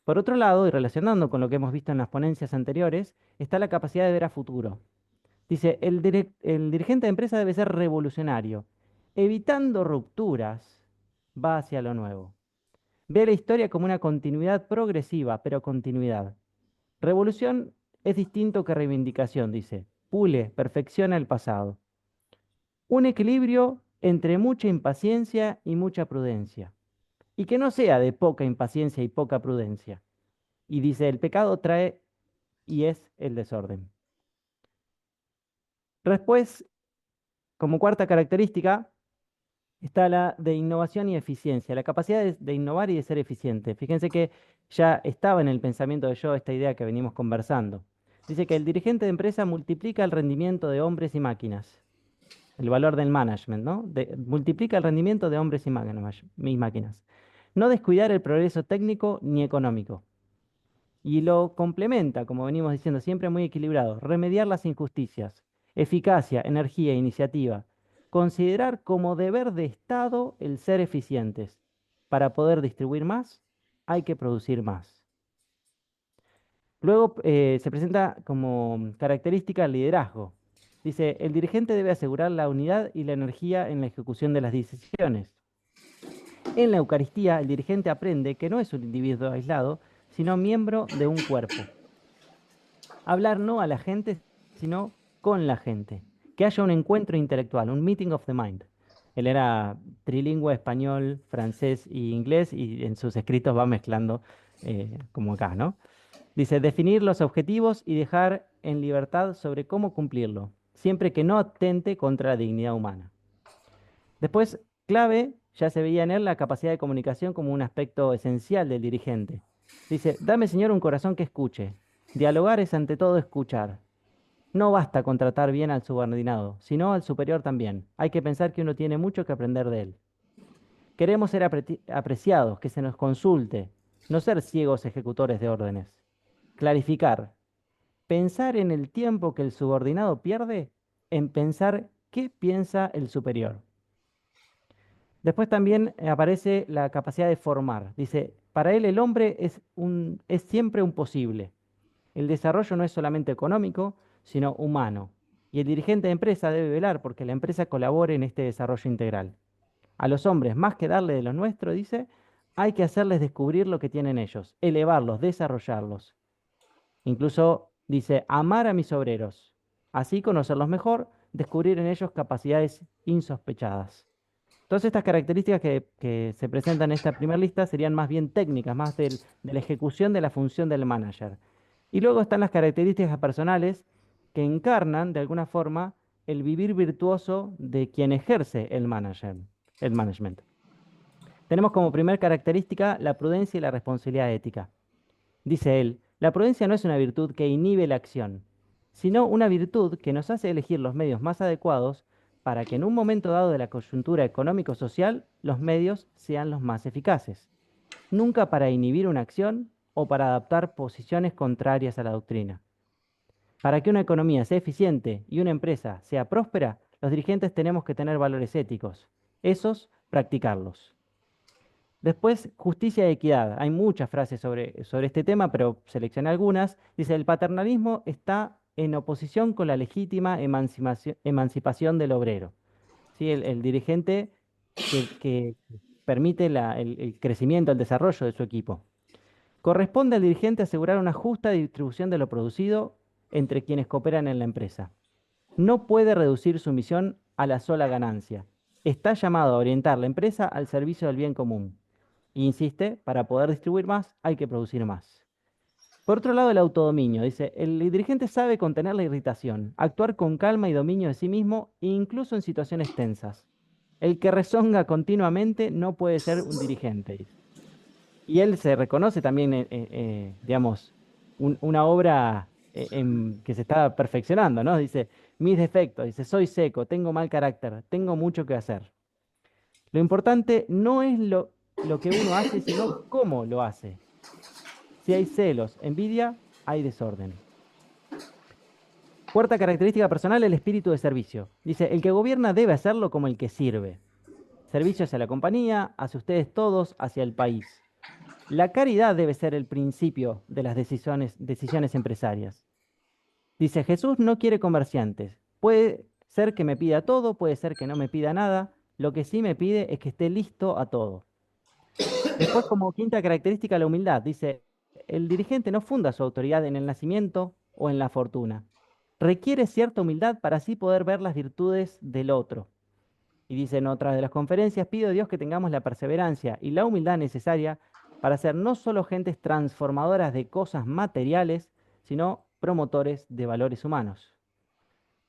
Por otro lado, y relacionando con lo que hemos visto en las ponencias anteriores, está la capacidad de ver a futuro. Dice, el dirigente de empresa debe ser revolucionario. Evitando rupturas, va hacia lo nuevo. Ve la historia como una continuidad progresiva, pero continuidad. Revolución es distinto que reivindicación, dice. Pule, perfecciona el pasado. Un equilibrio entre mucha impaciencia y mucha prudencia. Y que no sea de poca impaciencia y poca prudencia. Y dice, el pecado trae y es el desorden. Después, como cuarta característica, está la de innovación y eficiencia, la capacidad de innovar y de ser eficiente. Fíjense que ya estaba en el pensamiento de Joe esta idea que venimos conversando. Dice que el dirigente de empresa multiplica el rendimiento de hombres y máquinas. El valor del management, ¿no? Multiplica el rendimiento de hombres y máquinas. No descuidar el progreso técnico ni económico. Y lo complementa, como venimos diciendo, siempre muy equilibrado. Remediar las injusticias. Eficacia, energía, iniciativa. Considerar como deber de Estado el ser eficientes. Para poder distribuir más, hay que producir más. Luego se presenta como característica el liderazgo. Dice, el dirigente debe asegurar la unidad y la energía en la ejecución de las decisiones. En la Eucaristía, el dirigente aprende que no es un individuo aislado, sino miembro de un cuerpo. Hablar no a la gente, sino con la gente. Que haya un encuentro intelectual, un meeting of the mind. Él era trilingüe español, francés e inglés y en sus escritos va mezclando como acá, ¿no? Dice, definir los objetivos y dejar en libertad sobre cómo cumplirlo, siempre que no atente contra la dignidad humana. Después, clave, ya se veía en él la capacidad de comunicación como un aspecto esencial del dirigente. Dice, dame, Señor, un corazón que escuche. Dialogar es ante todo escuchar. No basta con tratar bien al subordinado, sino al superior también. Hay que pensar que uno tiene mucho que aprender de él. Queremos ser apreciados, que se nos consulte, no ser ciegos ejecutores de órdenes. Clarificar. Pensar en el tiempo que el subordinado pierde en pensar qué piensa el superior. Después también aparece la capacidad de formar. Dice, para él el hombre es siempre un posible. El desarrollo no es solamente económico, sino humano. Y el dirigente de empresa debe velar porque la empresa colabore en este desarrollo integral. A los hombres, más que darle de lo nuestro, dice, hay que hacerles descubrir lo que tienen ellos, elevarlos, desarrollarlos. Incluso dice, amar a mis obreros, así conocerlos mejor, descubrir en ellos capacidades insospechadas. Todas estas características que se presentan en esta primera lista serían más bien técnicas, más de la ejecución de la función del manager. Y luego están las características personales que encarnan, de alguna forma, el vivir virtuoso de quien ejerce el management. Tenemos como primera característica la prudencia y la responsabilidad ética. Dice él, la prudencia no es una virtud que inhibe la acción, sino una virtud que nos hace elegir los medios más adecuados para que en un momento dado de la coyuntura económico-social los medios sean los más eficaces. Nunca para inhibir una acción o para adaptar posiciones contrarias a la doctrina. Para que una economía sea eficiente y una empresa sea próspera, los dirigentes tenemos que tener valores éticos. Esos, practicarlos. Después, justicia y equidad. Hay muchas frases sobre este tema, pero seleccioné algunas. Dice, el paternalismo está en oposición con la legítima emancipación del obrero. ¿Sí? El dirigente que permite el crecimiento, el desarrollo de su equipo. Corresponde al dirigente asegurar una justa distribución de lo producido entre quienes cooperan en la empresa. No puede reducir su misión a la sola ganancia. Está llamado a orientar la empresa al servicio del bien común. Y insiste, para poder distribuir más, hay que producir más. Por otro lado, el autodominio. Dice, el dirigente sabe contener la irritación, actuar con calma y dominio de sí mismo, incluso en situaciones tensas. El que rezonga continuamente no puede ser un dirigente, dice. Y él se reconoce también, digamos, una obra que se está perfeccionando, ¿no? Dice, mis defectos, dice, soy seco, tengo mal carácter, tengo mucho que hacer. Lo importante no es lo que uno hace, sino cómo lo hace. Si hay celos, envidia, hay desorden. Cuarta característica personal, el espíritu de servicio. Dice, el que gobierna debe hacerlo como el que sirve. Servicio hacia la compañía, hacia ustedes todos, hacia el país. La caridad debe ser el principio de las decisiones empresarias. Dice, Jesús no quiere comerciantes. Puede ser que me pida todo, puede ser que no me pida nada. Lo que sí me pide es que esté listo a todo. Después, como quinta característica, la humildad. Dice, el dirigente no funda su autoridad en el nacimiento o en la fortuna. Requiere cierta humildad para así poder ver las virtudes del otro. Y dice en otra de las conferencias, pido a Dios que tengamos la perseverancia y la humildad necesaria para ser no solo gentes transformadoras de cosas materiales, sino promotores de valores humanos.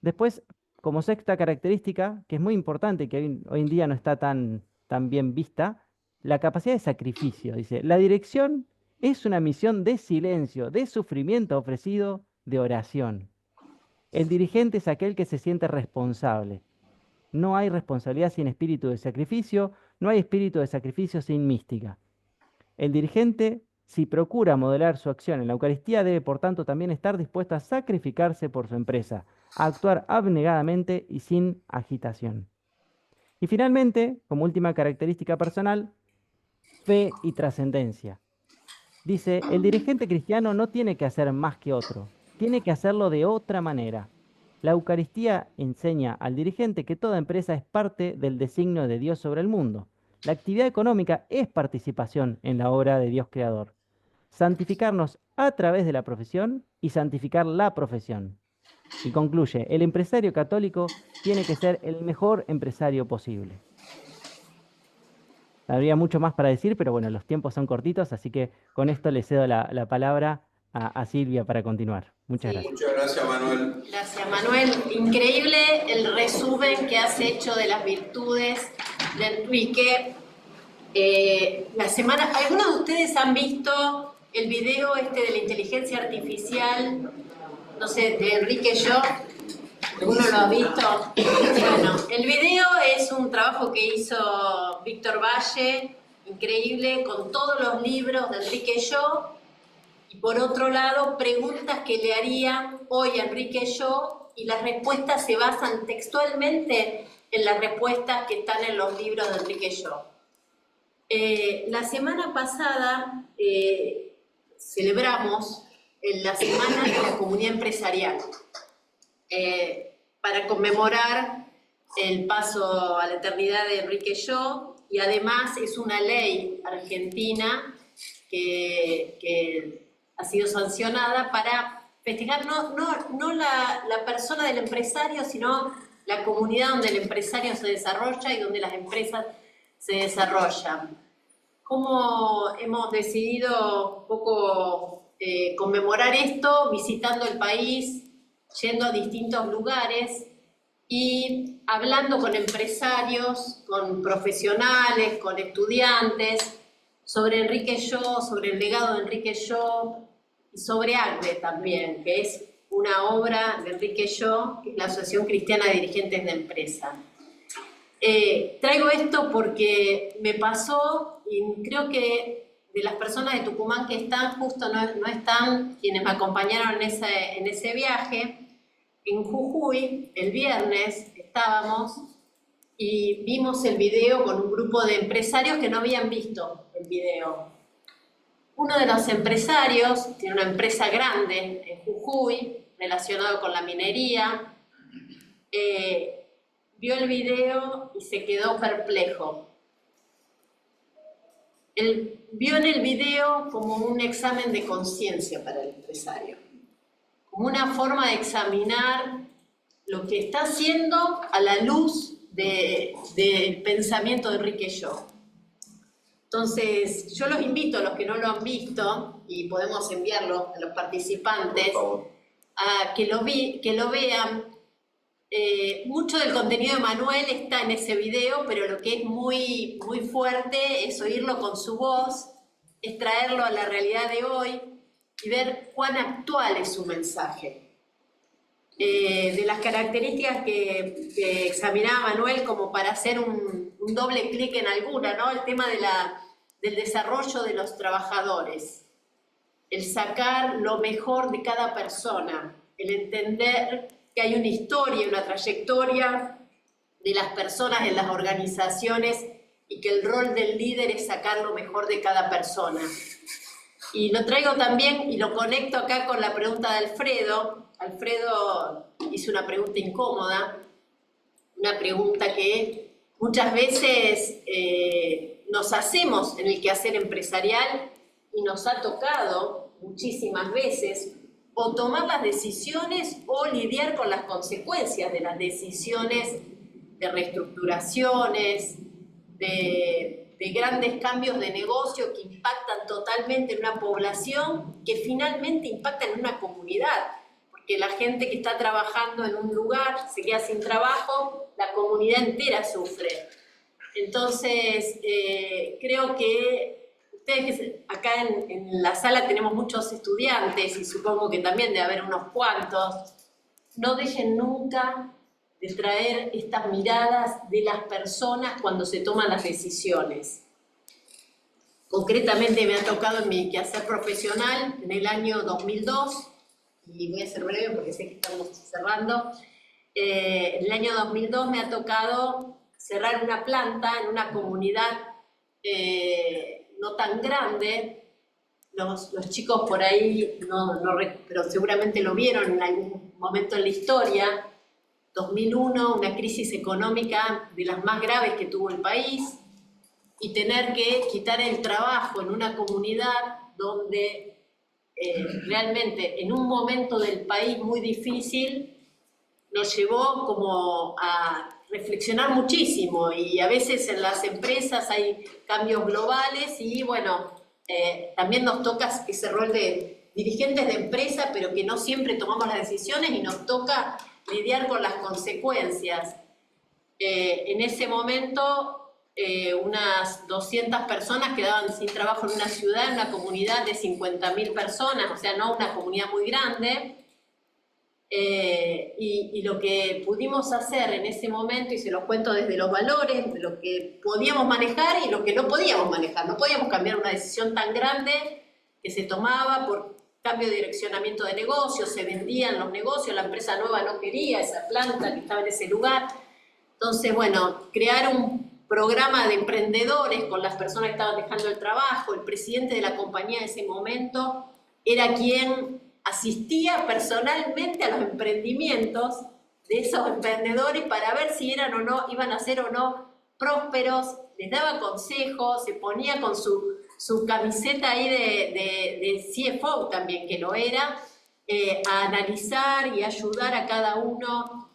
Después, como sexta característica, que es muy importante y que hoy en día no está tan bien vista, la capacidad de sacrificio. Dice, la dirección es una misión de silencio, de sufrimiento ofrecido, de oración. El dirigente es aquel que se siente responsable. No hay responsabilidad sin espíritu de sacrificio, no hay espíritu de sacrificio sin mística. El dirigente, si procura modelar su acción en la Eucaristía, debe por tanto también estar dispuesto a sacrificarse por su empresa, a actuar abnegadamente y sin agitación. Y finalmente, como última característica personal, fe y trascendencia. Dice, el dirigente cristiano no tiene que hacer más que otro, tiene que hacerlo de otra manera. La Eucaristía enseña al dirigente que toda empresa es parte del designio de Dios sobre el mundo. La actividad económica es participación en la obra de Dios Creador. Santificarnos a través de la profesión y santificar la profesión. Y concluye, el empresario católico tiene que ser el mejor empresario posible. Habría mucho más para decir, pero bueno, los tiempos son cortitos, así que con esto le cedo la palabra a Silvia para continuar. Muchas gracias. Muchas gracias, Manuel. Gracias, Manuel. Increíble el resumen que has hecho de las virtudes de Enrique. ¿Algunos de ustedes han visto el video de la inteligencia artificial, no sé, de Enrique Yo? ¿Alguno lo ha visto? Bueno, el video es un trabajo que hizo Víctor Valle, increíble, con todos los libros de Enrique Yo. Y por otro lado, preguntas que le harían hoy a Enrique Yo, y las respuestas se basan textualmente en las respuestas que están en los libros de Enrique Yo. La semana pasada celebramos la Semana de la Comunidad Empresarial para conmemorar el paso a la eternidad de Enrique Yo, y además es una ley argentina que ha sido sancionada para festejar no la persona del empresario, sino la comunidad donde el empresario se desarrolla y donde las empresas se desarrollan. ¿Cómo hemos decidido un poco conmemorar esto? Visitando el país, yendo a distintos lugares y hablando con empresarios, con profesionales, con estudiantes, sobre Enrique Yo, sobre el legado de Enrique Yo, y sobre ACDE también, que es una obra de Enrique Yo, que es la Asociación Cristiana de Dirigentes de Empresa. Traigo esto porque me pasó, y creo que de las personas de Tucumán que están, justo no están quienes me acompañaron en ese viaje. En Jujuy, el viernes, estábamos y vimos el video con un grupo de empresarios que no habían visto el video. Uno de los empresarios tiene una empresa grande en Jujuy relacionado con la minería, vio el video y se quedó perplejo. Vio en el video como un examen de conciencia para el empresario, como una forma de examinar lo que está haciendo a la luz del pensamiento de Enrique Yo. Entonces, yo los invito a los que no lo han visto, y podemos enviarlo a los participantes, a que lo vean. Mucho del contenido de Manuel está en ese video, pero lo que es muy, muy fuerte es oírlo con su voz, es traerlo a la realidad de hoy y ver cuán actual es su mensaje. De las características que examinaba Manuel, como para hacer un doble clic en alguna, ¿no? El tema del desarrollo de los trabajadores, el sacar lo mejor de cada persona, el entender que hay una historia, una trayectoria de las personas en las organizaciones y que el rol del líder es sacar lo mejor de cada persona. Y lo traigo también y lo conecto acá con la pregunta de Alfredo. Alfredo hizo una pregunta incómoda, una pregunta que muchas veces nos hacemos en el quehacer empresarial y nos ha tocado muchísimas veces o tomar las decisiones o lidiar con las consecuencias de las decisiones de reestructuraciones, de grandes cambios de negocio que impactan totalmente en una población, que finalmente impactan en una comunidad, porque la gente que está trabajando en un lugar se queda sin trabajo, la comunidad entera sufre. Entonces, creo que ustedes acá en la sala tenemos muchos estudiantes y supongo que también debe haber unos cuantos. No dejen nunca de traer estas miradas de las personas cuando se toman las decisiones. Concretamente me ha tocado en mi quehacer profesional en el año 2002, y voy a ser breve porque sé que estamos cerrando. En el año 2002 me ha tocado cerrar una planta en una comunidad no tan grande. Los chicos por ahí, pero seguramente lo vieron en algún momento en la historia. 2001, una crisis económica de las más graves que tuvo el país, y tener que quitar el trabajo en una comunidad donde realmente en un momento del país muy difícil nos llevó como a reflexionar muchísimo, y a veces en las empresas hay cambios globales y bueno, también nos toca ese rol de dirigentes de empresa, pero que no siempre tomamos las decisiones y nos toca lidiar con las consecuencias. En ese momento unas 200 personas quedaban sin trabajo en una ciudad, en una comunidad de 50.000 personas, o sea, no una comunidad muy grande. Y lo que pudimos hacer en ese momento, y se los cuento desde los valores, de lo que podíamos manejar y lo que no podíamos manejar. No podíamos cambiar una decisión tan grande que se tomaba por cambio de direccionamiento de negocios, se vendían los negocios, la empresa nueva no quería esa planta que estaba en ese lugar. Entonces, bueno, crear un programa de emprendedores con las personas que estaban dejando el trabajo. El presidente de la compañía en ese momento era quien asistía personalmente a los emprendimientos de esos emprendedores para ver si eran o no, iban a ser o no prósperos, les daba consejos, se ponía con su camiseta ahí de CFO también, que lo era, a analizar y ayudar a cada uno.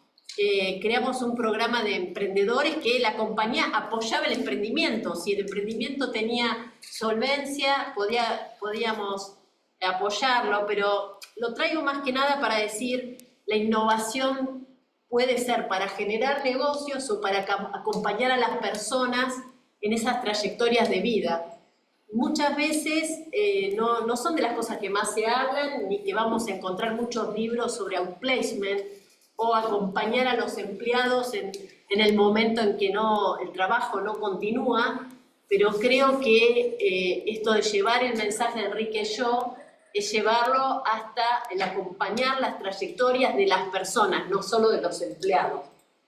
Creamos un programa de emprendedores que la compañía apoyaba el emprendimiento. Si el emprendimiento tenía solvencia, podíamos apoyarlo, pero lo traigo más que nada para decir, la innovación puede ser para generar negocios o para acompañar a las personas en esas trayectorias de vida. Muchas veces no son de las cosas que más se hablan, ni que vamos a encontrar muchos libros sobre outplacement o acompañar a los empleados en el momento en que el trabajo no continúa, pero creo que esto de llevar el mensaje de Enrique Yo es llevarlo hasta el acompañar las trayectorias de las personas, no solo de los empleados.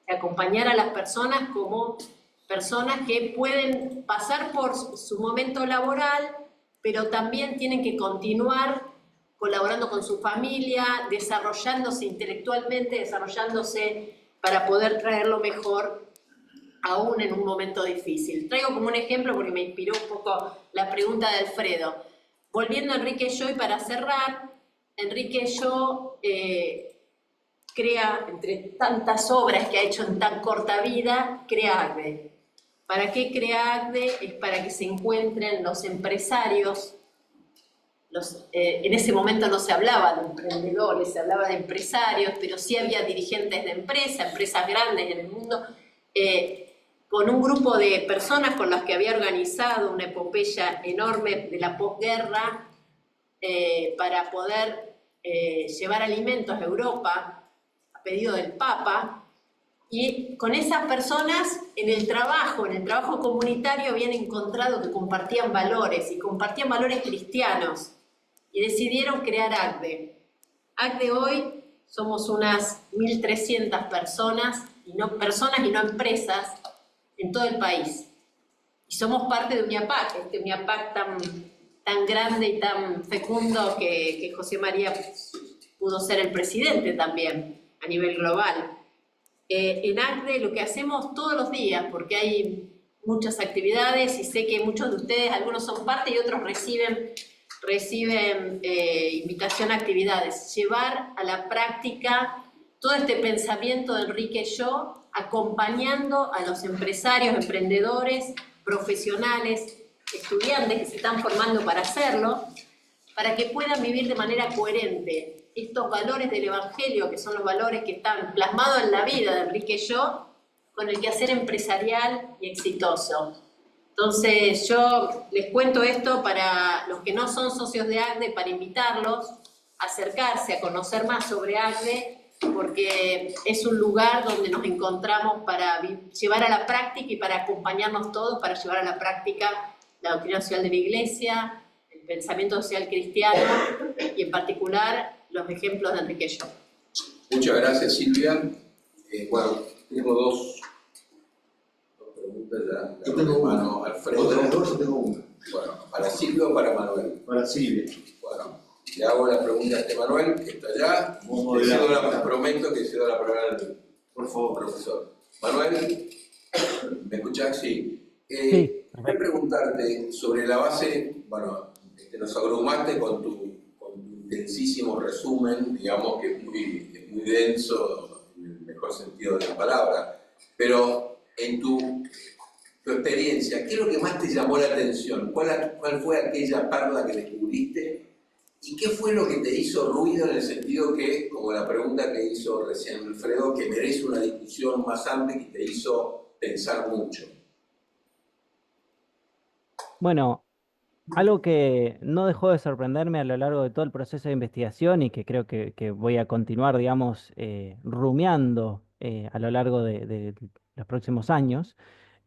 Acompañar a las personas como personas que pueden pasar por su momento laboral, pero también tienen que continuar colaborando con su familia, desarrollándose intelectualmente, desarrollándose para poder traer lo mejor aún en un momento difícil. Traigo como un ejemplo porque me inspiró un poco la pregunta de Alfredo. Volviendo a Enrique Yo, y para cerrar, Enrique Yo crea, entre tantas obras que ha hecho en tan corta vida, crea ACDE. ¿Para qué crea ACDE? Es para que se encuentren los empresarios. En ese momento no se hablaba de emprendedores, se hablaba de empresarios, pero sí había dirigentes de empresas grandes en el mundo, con un grupo de personas con las que había organizado una epopeya enorme de la posguerra para poder llevar alimentos a Europa a pedido del Papa. Y con esas personas, en el trabajo comunitario, habían encontrado que compartían valores, y compartían valores cristianos, y decidieron crear ACDE. ACDE hoy somos unas 1.300 personas y no empresas, en todo el país. Y somos parte de UNIAPAC, este UNIAPAC tan grande y tan fecundo que José María pudo ser el presidente también, a nivel global. En ACDE lo que hacemos todos los días, porque hay muchas actividades y sé que muchos de ustedes, algunos son parte y otros reciben invitación a actividades. Llevar a la práctica todo este pensamiento de Enrique Yo, acompañando a los empresarios, emprendedores, profesionales, estudiantes que se están formando para hacerlo, para que puedan vivir de manera coherente estos valores del Evangelio, que son los valores que están plasmados en la vida de Enrique Yo, con el quehacer empresarial y exitoso. Entonces yo les cuento esto para los que no son socios de ACDE, para invitarlos a acercarse, a conocer más sobre ACDE, porque es un lugar donde nos encontramos para llevar a la práctica y para acompañarnos todos para llevar a la práctica la doctrina social de la Iglesia, el pensamiento social cristiano y en particular los ejemplos de Enrique Yo. Muchas gracias, Silvia. Bueno, tengo dos preguntas ya. Yo tengo Hermano una. Alfredo. Otra dos, yo tengo una. Bueno, ¿para Silvia o para Manuel? Para Silvia. Bueno, le hago la pregunta a este Manuel, que está allá. Prometo que cedo la palabra al Por favor. profesor. Manuel, ¿me escuchás? Sí. Sí. Quería preguntarte sobre la base, bueno, nos abrumaste con tu intensísimo resumen, digamos que es muy denso en el mejor sentido de la palabra, pero en tu experiencia, ¿qué es lo que más te llamó la atención? ¿Cuál fue aquella perla que descubriste? ¿Y qué fue lo que te hizo ruido en el sentido que, como la pregunta que hizo recién Alfredo, que merece una discusión más amplia y te hizo pensar mucho? Bueno, algo que no dejó de sorprenderme a lo largo de todo el proceso de investigación y que creo que voy a continuar, digamos, rumiando a lo largo de los próximos años,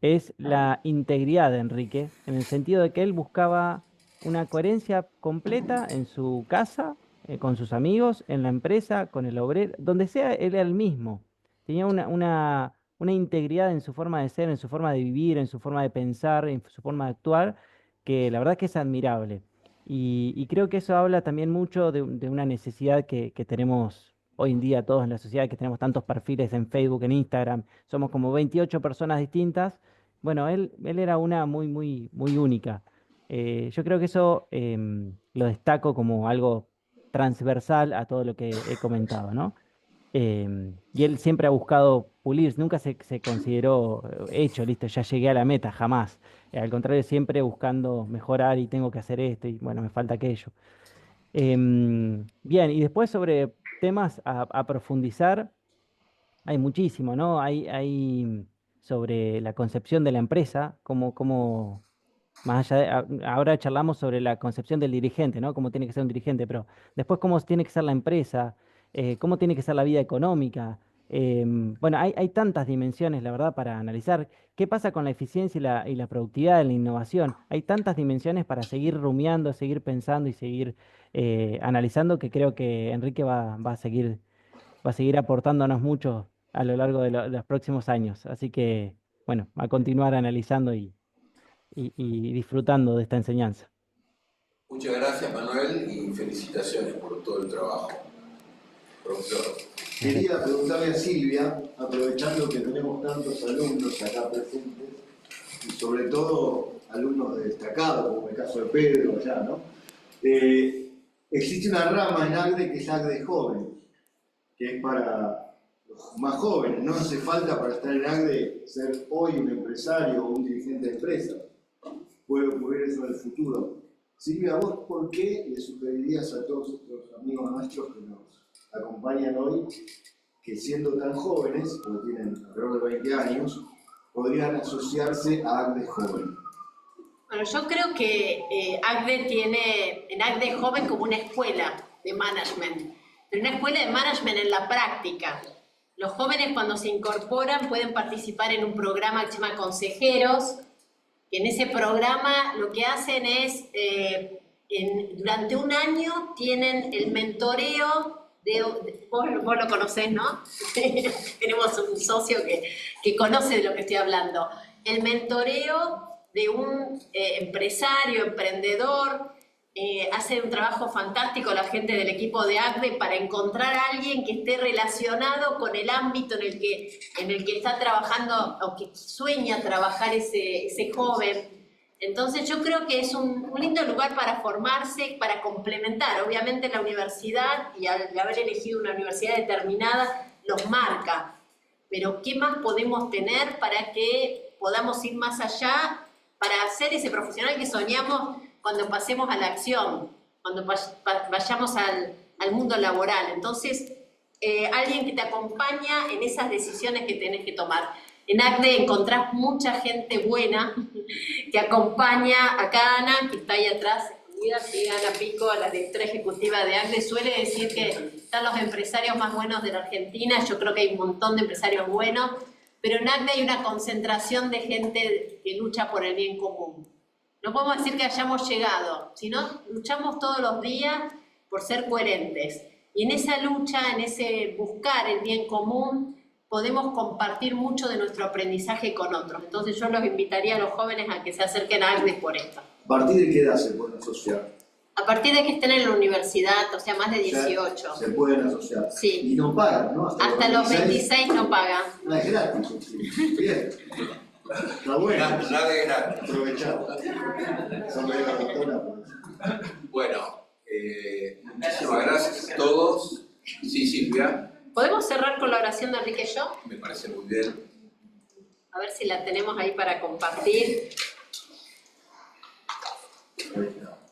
es la integridad de Enrique, en el sentido de que él buscaba una coherencia completa en su casa, con sus amigos, en la empresa, con el obrero, donde sea, él era el mismo. Tenía una integridad en su forma de ser, en su forma de vivir, en su forma de pensar, en su forma de actuar, que la verdad que es admirable. Y creo que eso habla también mucho de una necesidad que tenemos hoy en día todos en la sociedad, que tenemos tantos perfiles en Facebook, en Instagram, somos como 28 personas distintas. Bueno, él era una muy, muy, muy única. Yo creo que eso lo destaco como algo transversal a todo lo que he comentado, ¿no? Y él siempre ha buscado pulir, nunca se consideró hecho, listo, ya llegué a la meta, jamás. Al contrario, siempre buscando mejorar y tengo que hacer esto y bueno, me falta aquello. Bien, y después sobre temas a profundizar, hay muchísimo, ¿no? Hay sobre la concepción de la empresa, más allá ahora charlamos sobre la concepción del dirigente, ¿no? Cómo tiene que ser un dirigente, pero después cómo tiene que ser la empresa, cómo tiene que ser la vida económica. Bueno, hay tantas dimensiones, la verdad, para analizar. ¿Qué pasa con la eficiencia y la productividad de la innovación? Hay tantas dimensiones para seguir rumiando, seguir pensando y seguir analizando que creo que Enrique va a seguir aportándonos mucho a lo largo de los próximos años. Así que, bueno, a continuar analizando y disfrutando de esta enseñanza. Muchas gracias, Manuel, y felicitaciones por todo el trabajo. Profesor. Quería preguntarle a Silvia, aprovechando que tenemos tantos alumnos acá presentes, y sobre todo alumnos destacados, como el caso de Pedro allá, ¿no? Existe una rama en ACDE que es ACDE Joven, que es para los más jóvenes. No hace falta para estar en ACDE ser hoy un empresario o un dirigente de empresa. Puede ocurrir eso en el futuro. Silvia, ¿vos por qué le sugerirías a todos estos amigos nuestros que nos acompañan hoy, que siendo tan jóvenes, porque tienen alrededor de 20 años, podrían asociarse a ACDE Joven? Bueno, yo creo que ACDE tiene en ACDE Joven como una escuela de management, pero una escuela de management en la práctica. Los jóvenes cuando se incorporan pueden participar en un programa que se llama Consejeros, que en ese programa lo que hacen es, durante un año tienen el mentoreo. Vos lo conocés, ¿no? Tenemos un socio que conoce de lo que estoy hablando. El mentoreo de un empresario, emprendedor, hace un trabajo fantástico la gente del equipo de ACDE para encontrar a alguien que esté relacionado con el ámbito en el que está trabajando o que sueña trabajar ese joven. Entonces yo creo que es un lindo lugar para formarse, para complementar. Obviamente la universidad, y al haber elegido una universidad determinada, los marca. Pero ¿qué más podemos tener para que podamos ir más allá, para ser ese profesional que soñamos cuando pasemos a la acción, cuando vayamos al mundo laboral? Entonces, alguien que te acompaña en esas decisiones que tenés que tomar. En ACDE encontrás mucha gente buena que acompaña. Acá Ana, que está ahí atrás, mira, sí, Ana Pico, la directora ejecutiva de ACDE, suele decir que están los empresarios más buenos de la Argentina. Yo creo que hay un montón de empresarios buenos, pero en ACDE hay una concentración de gente que lucha por el bien común. No podemos decir que hayamos llegado, sino luchamos todos los días por ser coherentes. Y en esa lucha, en ese buscar el bien común, podemos compartir mucho de nuestro aprendizaje con otros. Entonces yo los invitaría a los jóvenes a que se acerquen a ACDE por esto. ¿A partir de qué edad se pueden asociar? A partir de que estén en la universidad, o sea, más de 18. Se pueden asociar. Sí. Y no pagan, ¿no? Hasta los 26 no pagan. No, es gratis. Sí. Bien. Está bueno. Nada de gratis. Aprovechado. Son de la doctora. Bueno, muchísimas gracias a todos. Sí, Silvia. ¿Podemos cerrar con la oración de Enrique Yo? Me parece muy bien. A ver si la tenemos ahí para compartir.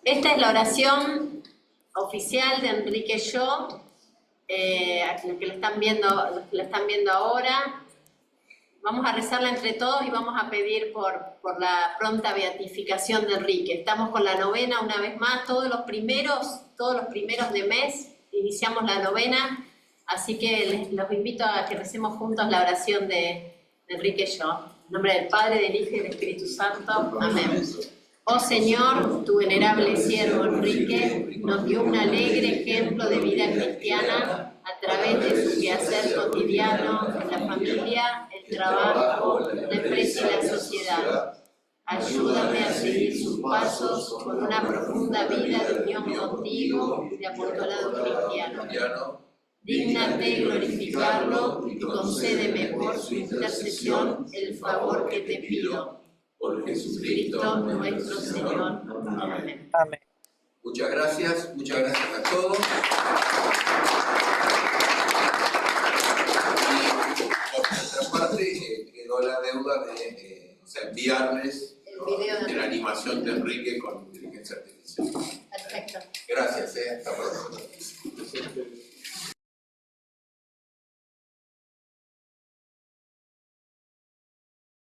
Esta es la oración oficial de Enrique Yo, que lo están viendo ahora. Vamos a rezarla entre todos y vamos a pedir por la pronta beatificación de Enrique. Estamos con la novena una vez más, todos los primeros de mes iniciamos la novena. Así que los invito a que recemos juntos la oración de Enrique Yo. En nombre del Padre, del Hijo y del Espíritu Santo. Amén. Oh Señor, tu venerable siervo Enrique nos dio un alegre ejemplo de vida cristiana a través de su quehacer cotidiano en la familia, el trabajo, la empresa y la sociedad. Ayúdame a seguir sus pasos con una profunda vida de unión contigo y de apostolado cristiano. Dígnate glorificarlo y concédeme por su intercesión el favor que te pido. Por Jesucristo nuestro Señor. Amén. Amén. Muchas gracias a todos. Y por nuestra parte quedó la deuda de enviarles El video de la animación de Enrique con